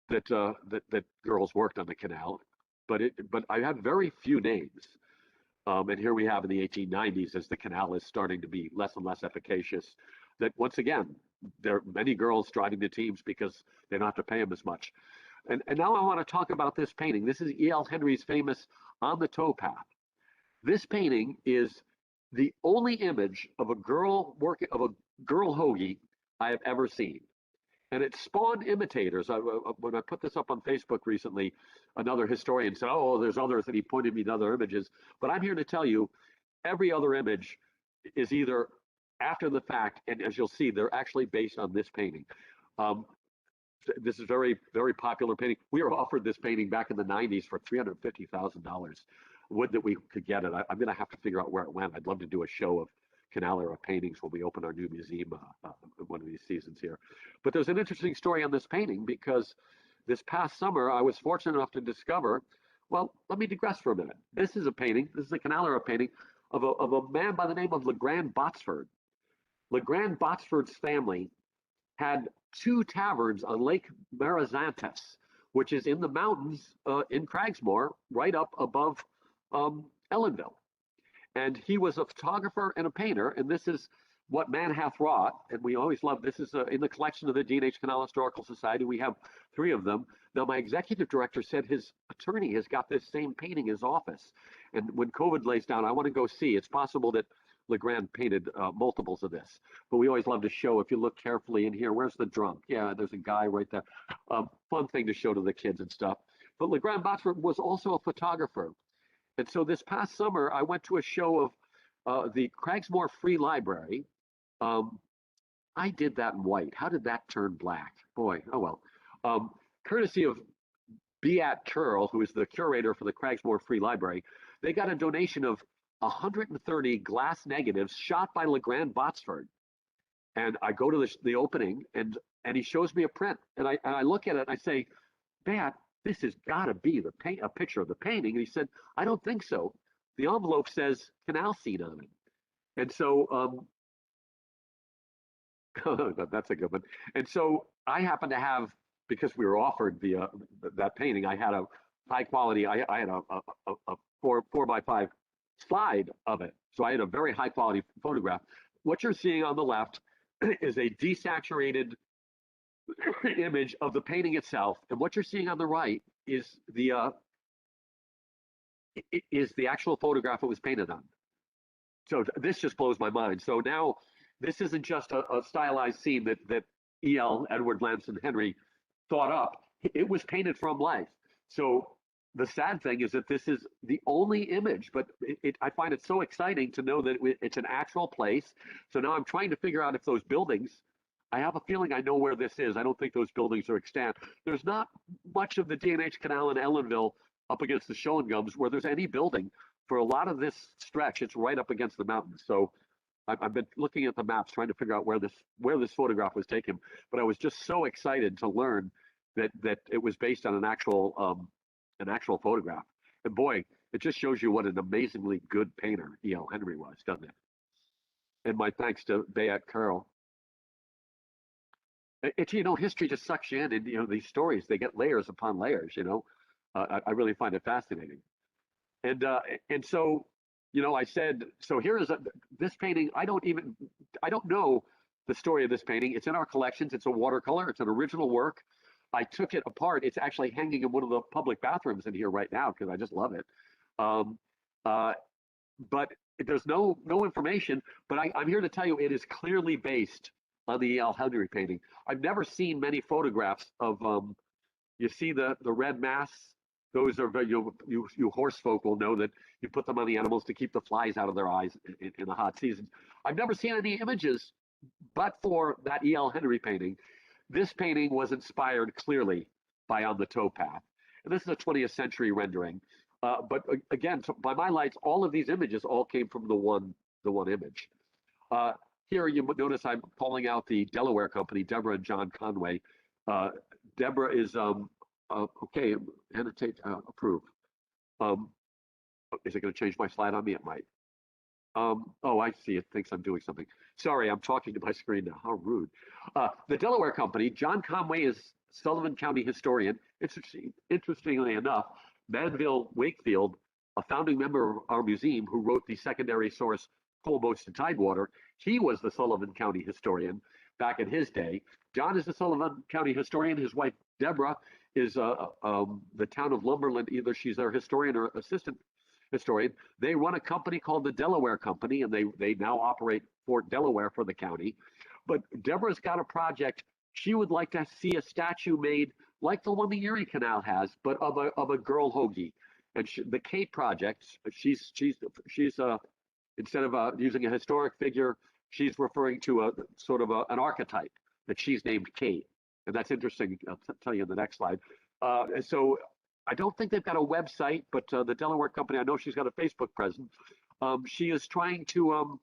that girls worked on the canal, but I have very few names. And here we have in the 1890s, as the canal is starting to be less and less efficacious, that once again, there are many girls driving the teams because they don't have to pay them as much. And now I want to talk about this painting. This is E.L. Henry's famous On the Towpath. This painting is the only image of a girl Hoagie I have ever seen. And it spawned imitators. When I put this up on Facebook recently, another historian said, "Oh, there's others," and he pointed me to other images. But I'm here to tell you, every other image is either after the fact, and as you'll see, they're actually based on this painting. This is very, very popular painting. We were offered this painting back in the 90s for $350,000. Would that we could get it. I'm going to have to figure out where it went. I'd love to do a show of Canal era paintings when we open our new museum one of these seasons here. But there's an interesting story on this painting because this past summer I was fortunate enough to discover, well, let me digress for a minute. This is a painting, this is a Canal era painting of a man by the name of Legrand Botsford. Legrand Botsford's family had two taverns on Lake Marizantes, which is in the mountains in Cragsmoor, right up above Ellenville. And he was a photographer and a painter, and this is what man hath wrought. And we always love this. Is in the collection of the D&H Canal Historical Society. We have 3 of them. Now, my executive director said his attorney has got this same painting in his office. And when COVID lays down, I want to go see. It's possible that Legrand painted multiples of this. But we always love to show, if you look carefully in here, where's the drunk? Yeah, there's a guy right there. Fun thing to show to the kids and stuff. But Legrand Botsford was also a photographer. And so this past summer, I went to a show of the Cragsmoor Free Library. I did that in white. How did that turn black? Boy, oh well. Courtesy of Beat Curl, who is the curator for the Cragsmoor Free Library, they got a donation of 130 glass negatives shot by Legrand Botsford. And I go to the opening, and he shows me a print. And I look at it, and I say, "Beat, this has got to be a picture of the painting." And he said, "I don't think so. The envelope says canal scene on it." And so that's a good one. And so I happen to have, because we were offered that painting, I had a high quality, I had a 4x5 slide of it. So I had a very high quality photograph. What you're seeing on the left is a desaturated image of the painting itself, and what you're seeing on the right is the actual photograph it was painted on. So this just blows my mind. So now this isn't just a stylized scene that E.L. Edward Lamson Henry thought up. It was painted from life. So the sad thing is that this is the only image, but I find it so exciting to know that it's an actual place. So now I'm trying to figure out if those buildings, I have a feeling I know where this is. I don't think those buildings are extant. There's not much of the D&H Canal in Ellenville up against the Showingums where there's any building. For a lot of this stretch, it's right up against the mountains. So I've been looking at the maps trying to figure out where this photograph was taken. But I was just so excited to learn that it was based on an actual photograph. And boy, it just shows you what an amazingly good painter E.L. Henry was, doesn't it? And my thanks to Bayat Carroll. It's, history just sucks you in, and these stories, they get layers upon layers. I really find it fascinating. And so, I said, so here is this painting. I don't know the story of this painting. It's in our collections. It's a watercolor. It's an original work. I took it apart. It's actually hanging in one of the public bathrooms in here right now because I just love it. But there's no information. But I'm here to tell you it is clearly based on the E.L. Henry painting. I've never seen many photographs of. You see the red masks. Those are you horse folk will know that you put them on the animals to keep the flies out of their eyes in the hot seasons. I've never seen any images, but for that E.L. Henry painting. This painting was inspired clearly by On the Towpath. And this is a 20th century rendering. But again, by my lights, all of these images all came from the one image. Here you notice I'm calling out the Delaware company, Deborah and John Conway. Deborah is, okay, annotate, approve. Is it going to change my slide on me? It might. Oh, I see. It thinks I'm doing something. Sorry, I'm talking to my screen now. How rude. The Delaware company, John Conway is Sullivan County historian. Interestingly enough, Manville Wakefield, a founding member of our museum who wrote the secondary source Coal Boats to Tidewater, he was the Sullivan County historian back in his day. John is the Sullivan County historian. His wife, Deborah, is the town of Lumberland. Either she's their historian or assistant historian. They run a company called the Delaware Company, and they now operate Fort Delaware for the county. But Deborah's got a project. She would like to see a statue made like the one the Erie Canal has, but of a girl Hoagie. And the Kate project, she's instead of using a historic figure, she's referring to a sort of an archetype that she's named Kate. And that's interesting. I'll tell you in the next slide. So I don't think they've got a website, but the Delaware company, I know she's got a Facebook presence. She is trying to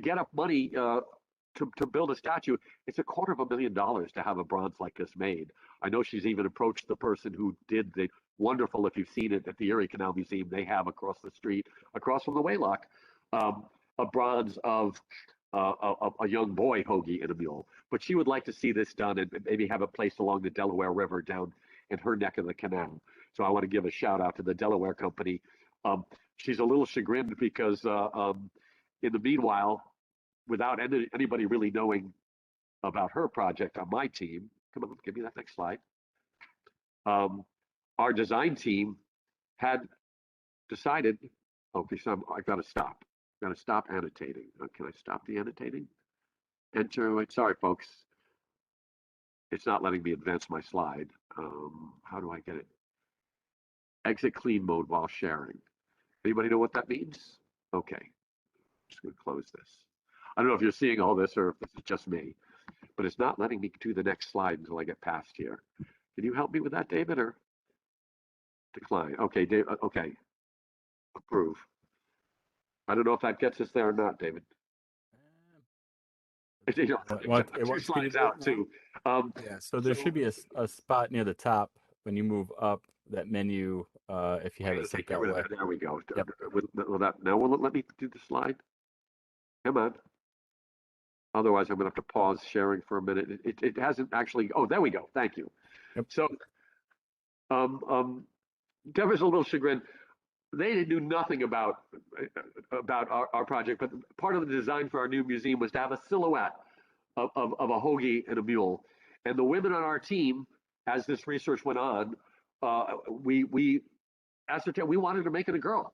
get up money to build a statue. It's $250,000 to have a bronze like this made. I know she's even approached the person who did the wonderful, if you've seen it at the Erie Canal Museum, they have across the street, across from the Waylock, a bronze of a young boy Hoagie and a mule. But she would like to see this done and maybe have it placed along the Delaware River down in her neck of the canal. So I want to give a shout out to the Delaware company. She's a little chagrined because in the meanwhile, without anybody really knowing about her project on my team, come on, give me that next slide. Our design team had decided, okay, so I've got to stop. I've got to stop annotating. Can I stop the annotating? Enter, sorry folks. It's not letting me advance my slide. How do I get it? Exit clean mode while sharing. Anybody know what that means? Okay, I'm just going to close this. I don't know if you're seeing all this or if this is just me, but it's not letting me do the next slide until I get past here. Can you help me with that, David, or decline? Okay, Dave. Okay, approve. I don't know if that gets us there or not, David. Two slides out too. Yeah, so there should be a spot near the top when you move up that menu. If you have it set that way. There we go. Yep. Now will it let me do the slide? Come on. Otherwise, I'm going to have to pause sharing for a minute. It hasn't actually. Oh, there we go. Thank you. Yep. So, Deborah's a little chagrined. They knew nothing about our project, but part of the design for our new museum was to have a silhouette of a Hoagie and a mule. And the women on our team, as this research went on, we ascertained we wanted to make it a girl.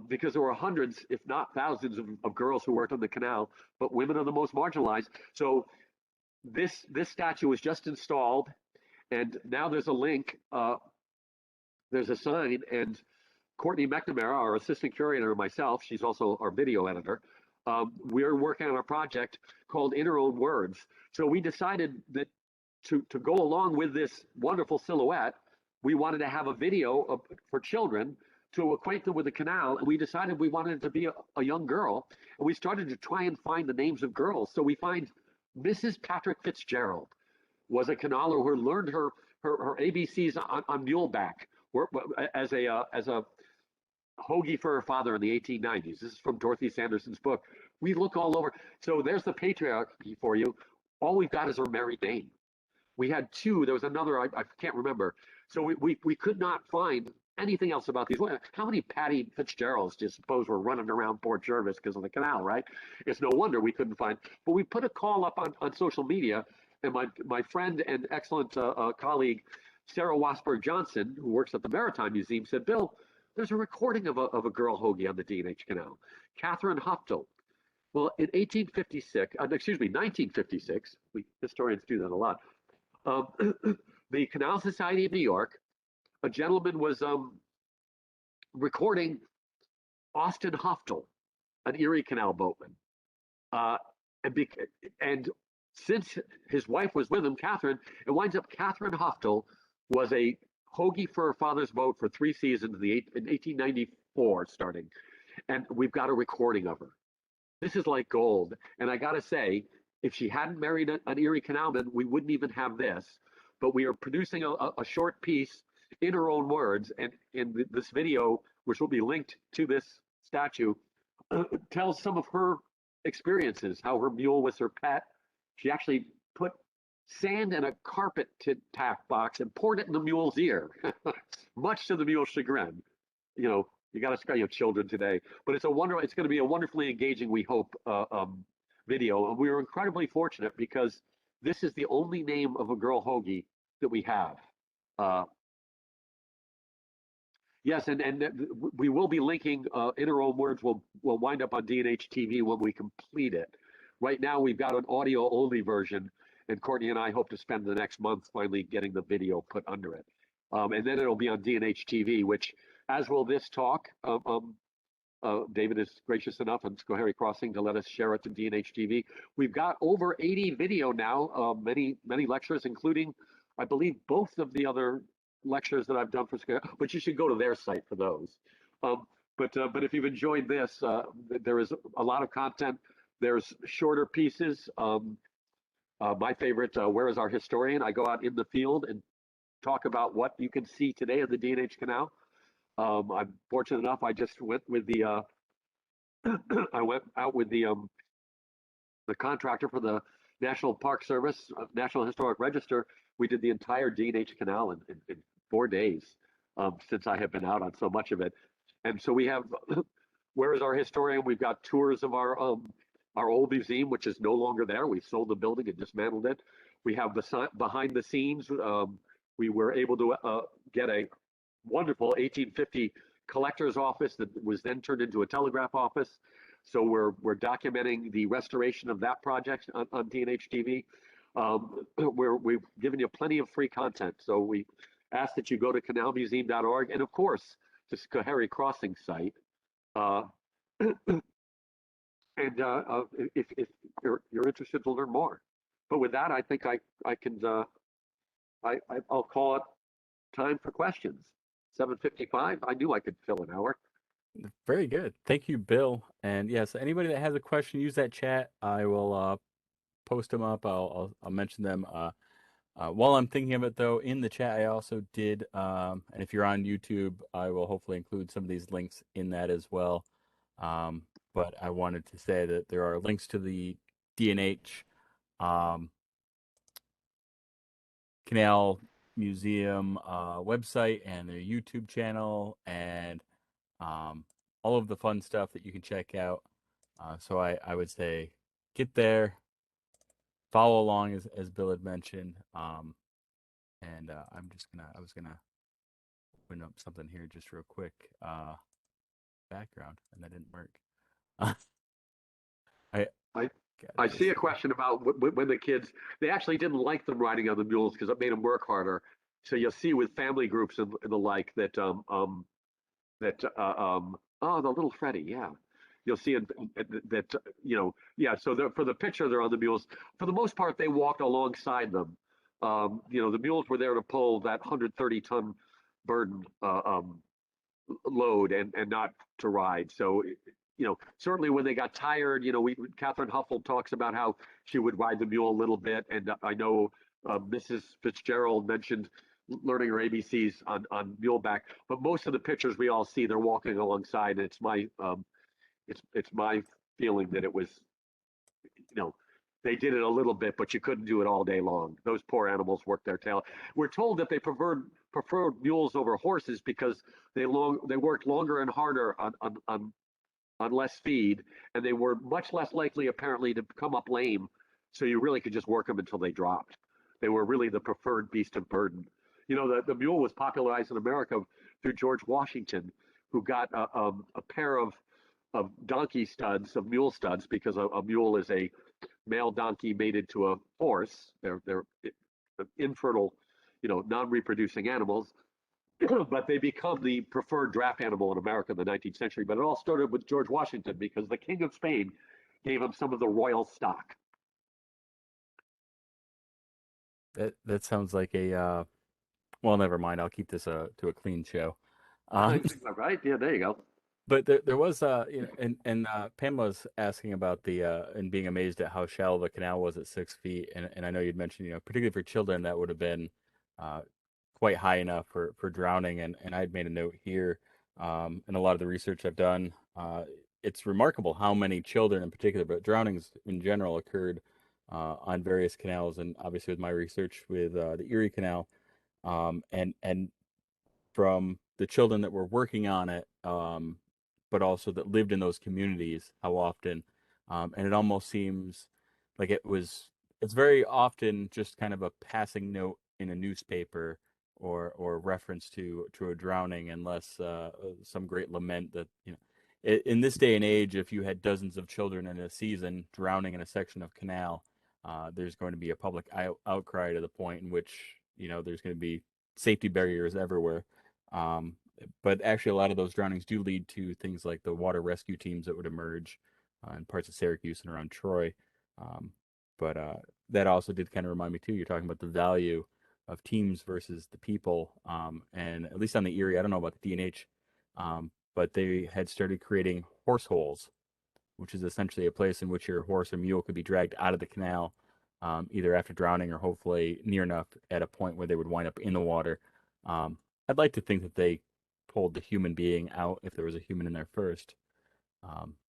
Because there were hundreds, if not thousands, of girls who worked on the canal, but women are the most marginalized. So this statue was just installed, and now there's a link. There's a sign, and Courtney McNamara, our assistant curator, and myself, she's also our video editor. We're working on a project called In Her Own Words. So we decided that to go along with this wonderful silhouette, we wanted to have a video for children to acquaint them with the canal, and we decided we wanted it to be a young girl, and we started to try and find the names of girls. So we find Mrs. Patrick Fitzgerald was a canaler who learned her ABCs on muleback as a Hoagie for her father in the 1890s. This is from Dorothy Sanderson's book. We look all over. So there's the patriarchy for you. All we've got is her married name. We had two. There was another, I can't remember. So we could not find anything else about these women. How many Patty Fitzgeralds do you suppose were running around Port Jervis because of the canal, right? It's no wonder we couldn't find. But we put a call up on social media, and my friend and excellent colleague, Sarah Wasberg Johnson, who works at the Maritime Museum, said, Bill, there's a recording of a girl Hoagie on the D&H Canal, Catherine Hoptel. Well, in 1956, historians do that a lot, the Canal Society of New York, a gentleman was recording Austin Hoptel, an Erie Canal boatman. And since his wife was with him, Catherine, it winds up Catherine Hoptel was a Hoagie for her father's boat for 3 seasons in 1894 starting. And we've got a recording of her. This is like gold. And I got to say, if she hadn't married an Erie Canalman, we wouldn't even have this. But we are producing a short piece in her own words. And in this video, which will be linked to this statue, tells some of her experiences, how her mule was her pet. She actually put sand in a carpet tack box and poured it in the mule's ear, much to the mule's chagrin. You know, you got to scare your children today, but it's going to be a wonderfully engaging, we hope, video. And we were incredibly fortunate because this is the only name of a girl Hoagie that we have. Yes, and we will be linking In Her Own Words. Will wind up on DNH TV when we complete it. Right now, we've got an audio-only version, and Courtney and I hope to spend the next month finally getting the video put under it. And then it'll be on DNH TV, which, as will this talk, David is gracious enough and Schoharie Crossing to let us share it to DNH TV. We've got over 80 video now, many lectures, including, I believe, both of the other lectures that I've done for Schoharie, but you should go to their site for those. But if you've enjoyed this, there is a lot of content. There's shorter pieces. My favorite, Where is Our Historian? I go out in the field and talk about what you can see today in the D&H Canal. I'm fortunate enough, I just went with the, I went out with the contractor for the National Park Service, National Historic Register. We did the entire D&H Canal in 4 days since I have been out on so much of it. And so we have, Where is Our Historian? We've got tours of our old museum, which is no longer there. We sold the building and dismantled it. We have the behind the scenes. We were able to get a wonderful 1850 collector's office that was then turned into a telegraph office. So we're documenting the restoration of that project on D&H TV. We've given you plenty of free content. So we ask that you go to canalmuseum.org and, of course, to Schoharie Crossing site. And if you're interested to learn more. But with that, I think I'll call it time for questions. 7:55. I knew I could fill an hour. Very good. Thank you, Bill. And yes, anybody that has a question, use that chat. I will post them up. I'll mention them. While I'm thinking of it, though, in the chat, I also did, and if you're on YouTube, I will hopefully include some of these links in that as well. But I wanted to say that there are links to the D&H Canal Museum website and their YouTube channel and all of the fun stuff that you can check out. So I would say get there, follow along as Bill had mentioned. And I was gonna open up something here just real quick. Background, and that didn't work. I I got I this see a thing. question about when the kids, they actually didn't like them riding on the mules because it made them work harder. So you'll see with family groups and the like that oh, the little Freddie, yeah. You'll see that yeah. So for the picture, they're on the mules. For the most part, they walked alongside them. The mules were there to pull that 130-ton burden load and not to ride. So certainly when they got tired, Catherine Huffle talks about how she would ride the mule a little bit, and I know Mrs. Fitzgerald mentioned learning her ABCs on muleback. But most of the pictures we all see, they're walking alongside, and it's my feeling that it was, they did it a little bit, but you couldn't do it all day long. Those poor animals worked their tail. We're told that they preferred mules over horses because they worked longer and harder on less feed, and they were much less likely apparently to come up lame. So you really could just work them until they dropped. They were really the preferred beast of burden. The mule was popularized in America through George Washington, who got a pair of donkey studs, of mule studs, because a mule is a male donkey mated to a horse. They're infertile, non-reproducing animals, but they become the preferred draft animal in America in the 19th century. But it all started with George Washington because the King of Spain gave him some of the royal stock. That sounds like a well, never mind. I'll keep this to a clean show. Um, Right? Yeah, there you go. but there was and Pamela's asking about the and being amazed at how shallow the canal was at 6 feet, and I know you'd mentioned, particularly for children, that would have been uh, quite high enough for drowning, and I'd made a note here, and a lot of the research I've done, it's remarkable how many children in particular, but drownings in general occurred on various canals, and obviously with my research with the Erie Canal, and from the children that were working on it, but also that lived in those communities, how often, and it almost seems like it's very often just kind of a passing note in a newspaper or reference to a drowning, unless some great lament that, in this day and age, if you had dozens of children in a season drowning in a section of canal, there's going to be a public outcry to the point in which, there's going to be safety barriers everywhere. Um, but actually, a lot of those drownings do lead to things like the water rescue teams that would emerge in parts of Syracuse and around Troy. Um, but that also did kind of remind me too. You're talking about the value of teams versus the people, and at least on the Erie, I don't know about the D&H, but they had started creating horse holes, which is essentially a place in which your horse or mule could be dragged out of the canal, either after drowning or hopefully near enough at a point where they would wind up in the water. Um, I'd like to think that they pulled the human being out if there was a human in there first,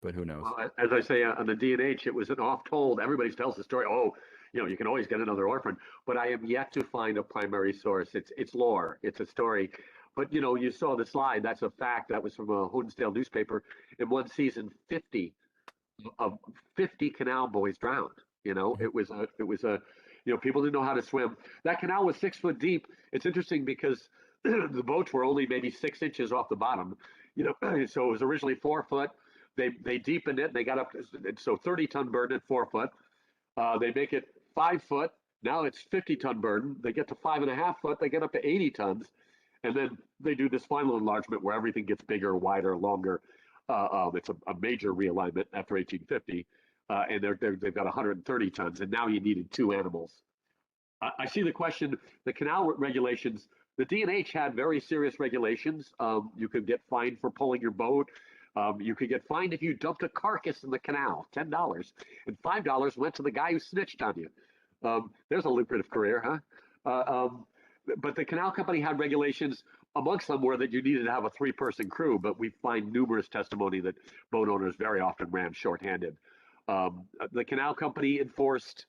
but who knows? Well, as I say on the D&H, it was an oft-told. Everybody tells the story. Oh, you can always get another orphan, but I am yet to find a primary source. It's lore. It's a story. But you saw the slide. That's a fact. That was from a Hoagies newspaper. In one season, 50 canal boys drowned. It was a people didn't know how to swim. That canal was 6 foot deep. It's interesting because the boats were only maybe 6 inches off the bottom. So it was originally 4 foot. They deepened it. They got up to, so 30-ton burden at 4 foot. They make it 5 foot. Now it's 50-ton burden. They get to 5.5 foot. They get up to 80 tons, and then they do this final enlargement where everything gets bigger, wider, longer. It's a major realignment after 1850, and they've got 130 tons, and now you needed two animals. I see the question. The canal regulations. The D&H had very serious regulations. You could get fined for pulling your boat. You could get fined if you dumped a carcass in the canal, $10, and $5 went to the guy who snitched on you. There's a lucrative career, huh? But the canal company had regulations. Amongst them were that you needed to have a three-person crew, but we find numerous testimony that boat owners very often ran shorthanded. The canal company enforced.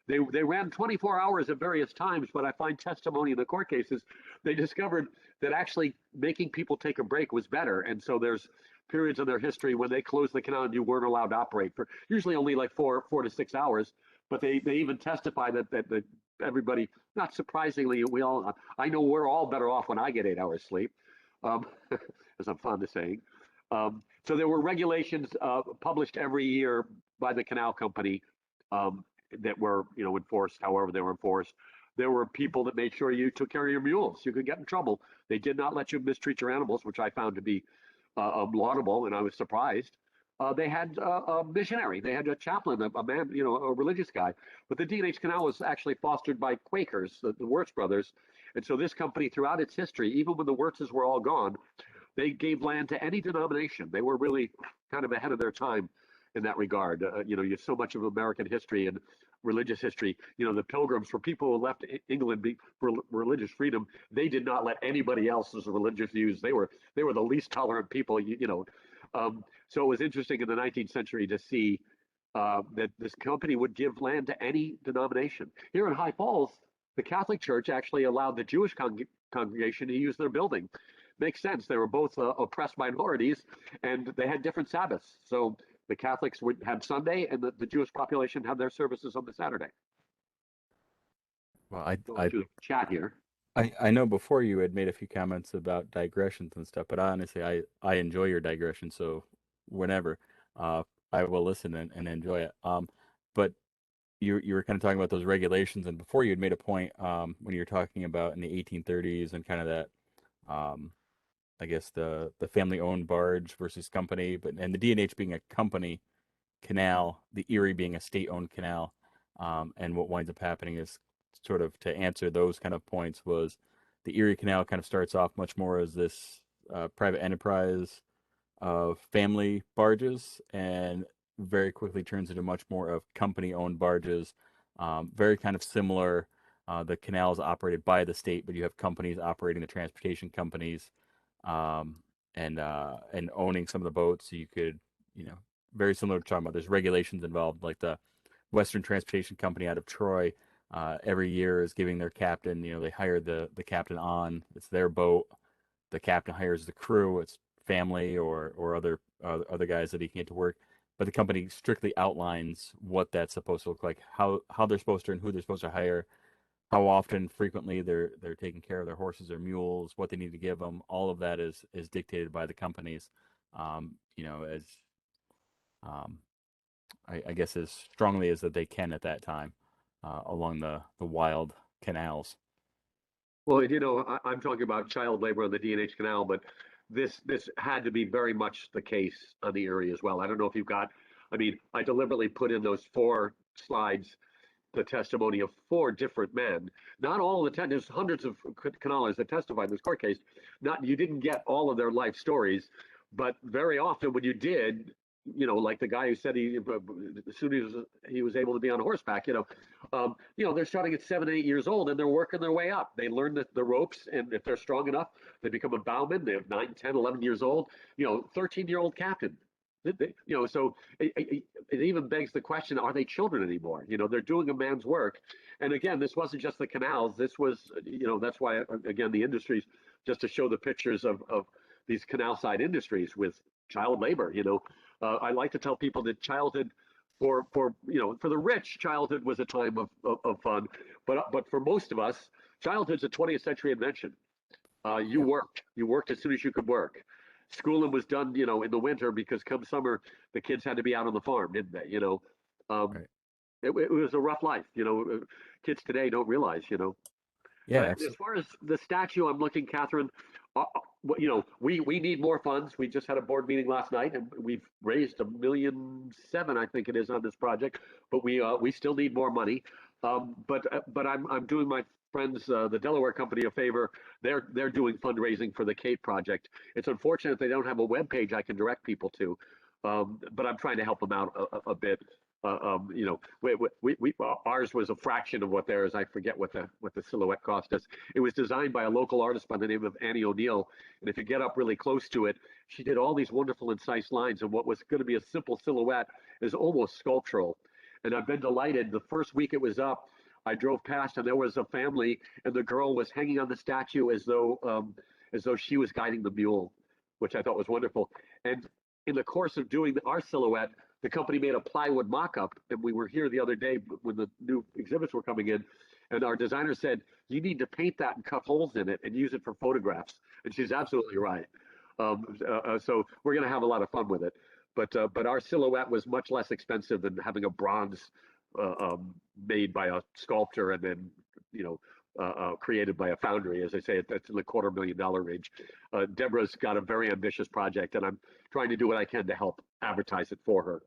They ran 24 hours at various times, but I find testimony in the court cases. They discovered that actually making people take a break was better, and so there's periods in their history when they closed the canal and you weren't allowed to operate for usually only like four to 6 hours. but they even testify that everybody, not surprisingly, I know we're all better off when I get 8 hours sleep, um, as I'm fond of saying. So there were regulations published every year by the canal company that were, enforced however they were enforced. There were people that made sure you took care of your mules. You could get in trouble. They did not let you mistreat your animals, which I found to be laudable, and I was surprised. They had a missionary. They had a chaplain, a man, a religious guy. But the D&H Canal was actually fostered by Quakers, the Wirtz brothers. And so this company, throughout its history, even when the Wirtzes were all gone, they gave land to any denomination. They were really kind of ahead of their time in that regard. You have so much of American history and religious history. The Pilgrims, for people who left England for religious freedom, they did not let anybody else's religious views. They were the least tolerant people. So it was interesting in the 19th century to see that this company would give land to any denomination. Here in High Falls, the Catholic Church actually allowed the Jewish congregation to use their building. Makes sense. They were both oppressed minorities, and they had different Sabbaths. So the Catholics would have Sunday, and the Jewish population had their services on the Saturday. Well, Going to chat here. I know before you had made a few comments about digressions and stuff, but honestly, I enjoy your digression. So whenever, I will listen and enjoy it. But you were kind of talking about those regulations, and before you had made a point when you were talking about in the 1830s and kind of that, I guess the family-owned barge versus company, and the D&H being a company canal, the Erie being a state-owned canal, and what winds up happening is sort of to answer those kind of points was the Erie Canal kind of starts off much more as this private enterprise of family barges and very quickly turns into much more of company-owned barges, very kind of similar. The canal is operated by the state, but you have companies operating the transportation companies, um, and owning some of the boats. So you could, very similar to talking about. There's regulations involved, like the Western Transportation Company out of Troy. Every year is giving their captain, they hire the captain on. It's their boat. The captain hires the crew. It's family or other guys that he can get to work. But the company strictly outlines what that's supposed to look like, how they're supposed to and who they're supposed to hire, how often, frequently they're taking care of their horses or mules, what they need to give them. All of that is dictated by the companies, as I guess as strongly as that they can at that time along the wild canals. Well, I'm talking about child labor on the D&H Canal, but this had to be very much the case on the Erie as well. I don't know if you've got. I mean, I deliberately put in those 4 slides the testimony of 4 different men. Not all of there's hundreds of canalers that testified in this court case. You didn't get all of their life stories, but very often when you did, like the guy who said as soon as he was able to be on horseback, they're starting at 7, 8 years old and they're working their way up. They learn the ropes, and if they're strong enough, they become a bowman. They have 9, 10, 11 years old. 13-year-old captain. So it even begs the question: are they children anymore? They're doing a man's work. And again, this wasn't just the canals. This was, that's why again the industries, just to show the pictures of these canal side industries with child labor. I like to tell people that childhood, for the rich, childhood was a time of fun, but for most of us, childhood's a 20th century invention. You worked as soon as you could work. Schooling was done, in the winter, because come summer, the kids had to be out on the farm, didn't they? Right. It was a rough life. Kids today don't realize. Yeah, As far as the statue, I'm looking, Catherine. We need more funds. We just had a board meeting last night, and we've raised $1.7 million, I think it is, on this project. But we still need more money. But I'm doing my friends, the Delaware company, a favor. They're doing fundraising for the Cape project. It's unfortunate they don't have a web page I can direct people to, but I'm trying to help them out a bit. Ours was a fraction of what theirs. I forget what the silhouette cost us. It was designed by a local artist by the name of Annie O'Neill, and if you get up really close to it, she did all these wonderful incise lines, and what was going to be a simple silhouette is almost sculptural. And I've been delighted. The first week it was up, I drove past, and there was a family, and the girl was hanging on the statue as though she was guiding the mule, which I thought was wonderful. And in the course of doing our silhouette, the company made a plywood mock-up, and we were here the other day when the new exhibits were coming in, and our designer said, "You need to paint that and cut holes in it and use it for photographs." And she's absolutely right. So we're going to have a lot of fun with it. But our silhouette was much less expensive than having a bronze made by a sculptor and then created by a foundry. As I say, that's in the $250,000 range. Deborah's got a very ambitious project, and I'm trying to do what I can to help advertise it for her.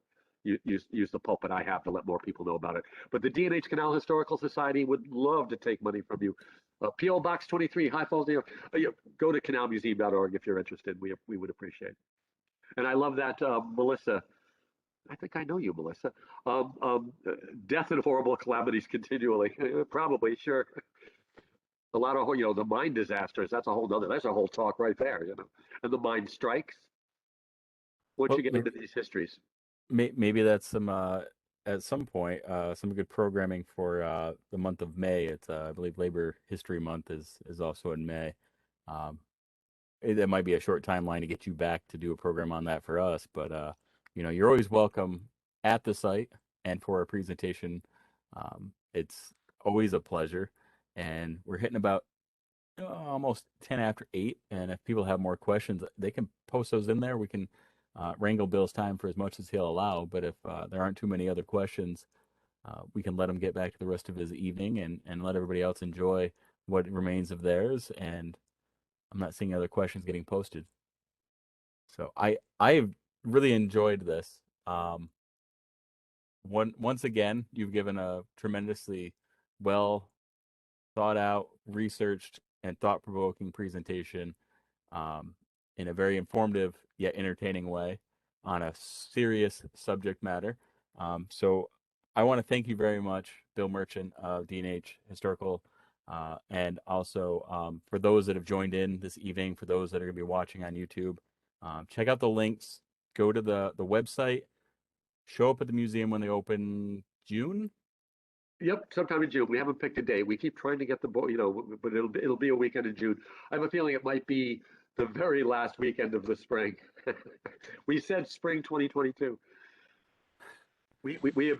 Use the pulpit I have to let more people know about it. But the D&H Canal Historical Society would love to take money from you. P.O. Box 23, High Falls, New York. Go to canalmuseum.org if you're interested. We would appreciate it. And I love that, Melissa. I think I know you, Melissa. Death and horrible calamities continually. Probably, sure. A lot of, the mine disasters. That's a whole talk right there, And the mine strikes. Once you get into these histories. Maybe that's some at some point some good programming for the month of May. It's I believe Labor History Month is also in May. That might be a short timeline to get you back to do a program on that for us, but you're always welcome at the site and for a presentation. It's always a pleasure, and we're hitting about almost 10 after 8, and if people have more questions, they can post those in there. We can wrangle Bill's time for as much as he'll allow, but if there aren't too many other questions, we can let him get back to the rest of his evening and let everybody else enjoy what remains of theirs. And I'm not seeing other questions getting posted. So I've really enjoyed this. Once again, you've given a tremendously well thought out, researched, and thought provoking presentation in a very informative yet entertaining way on a serious subject matter. So I want to thank you very much, Bill Merchant of D&H Historical, and also for those that have joined in this evening, for those that are going to be watching on YouTube, check out the links, go to the website, show up at the museum when they open June. Yep, sometime in June. We haven't picked a date. We keep trying to get the but it'll be a weekend in June. I have a feeling it might be the very last weekend of the spring. We said spring 2022. We have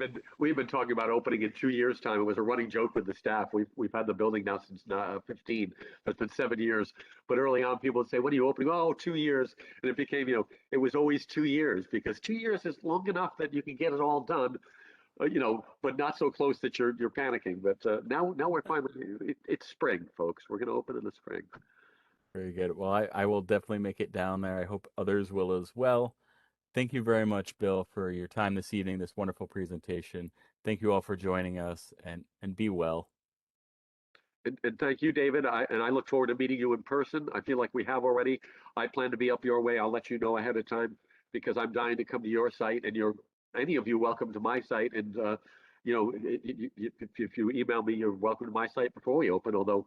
been talking about opening in 2 years' time. It was a running joke with the staff. We've had the building now since 15. It's been 7 years. But early on, people would say, "When are you opening?" "Oh, 2 years." And it became, it was always 2 years, because 2 years is long enough that you can get it all done. But not so close that you're panicking. But now we're fine with it. It's spring, folks. We're going to open in the spring. Very good. Well, I will definitely make it down there. I hope others will as well. Thank you very much, Bill, for your time this evening, this wonderful presentation. Thank you all for joining us, and be well. And thank you, David. I look forward to meeting you in person. I feel like we have already. I plan to be up your way. I'll let you know ahead of time, because I'm dying to come to your site, and any of you welcome to my site. And if you email me, you're welcome to my site before we open. Although,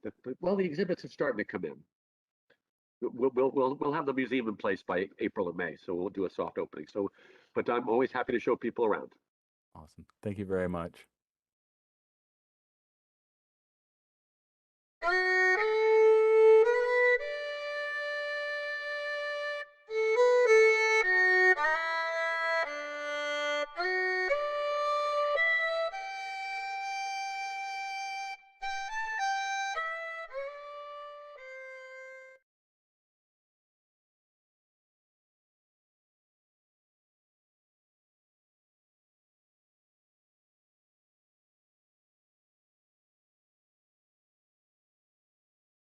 the exhibits are starting to come in. We'll have the museum in place by April or May, so we'll do a soft opening. So, but I'm always happy to show people around. Awesome. Thank you very much.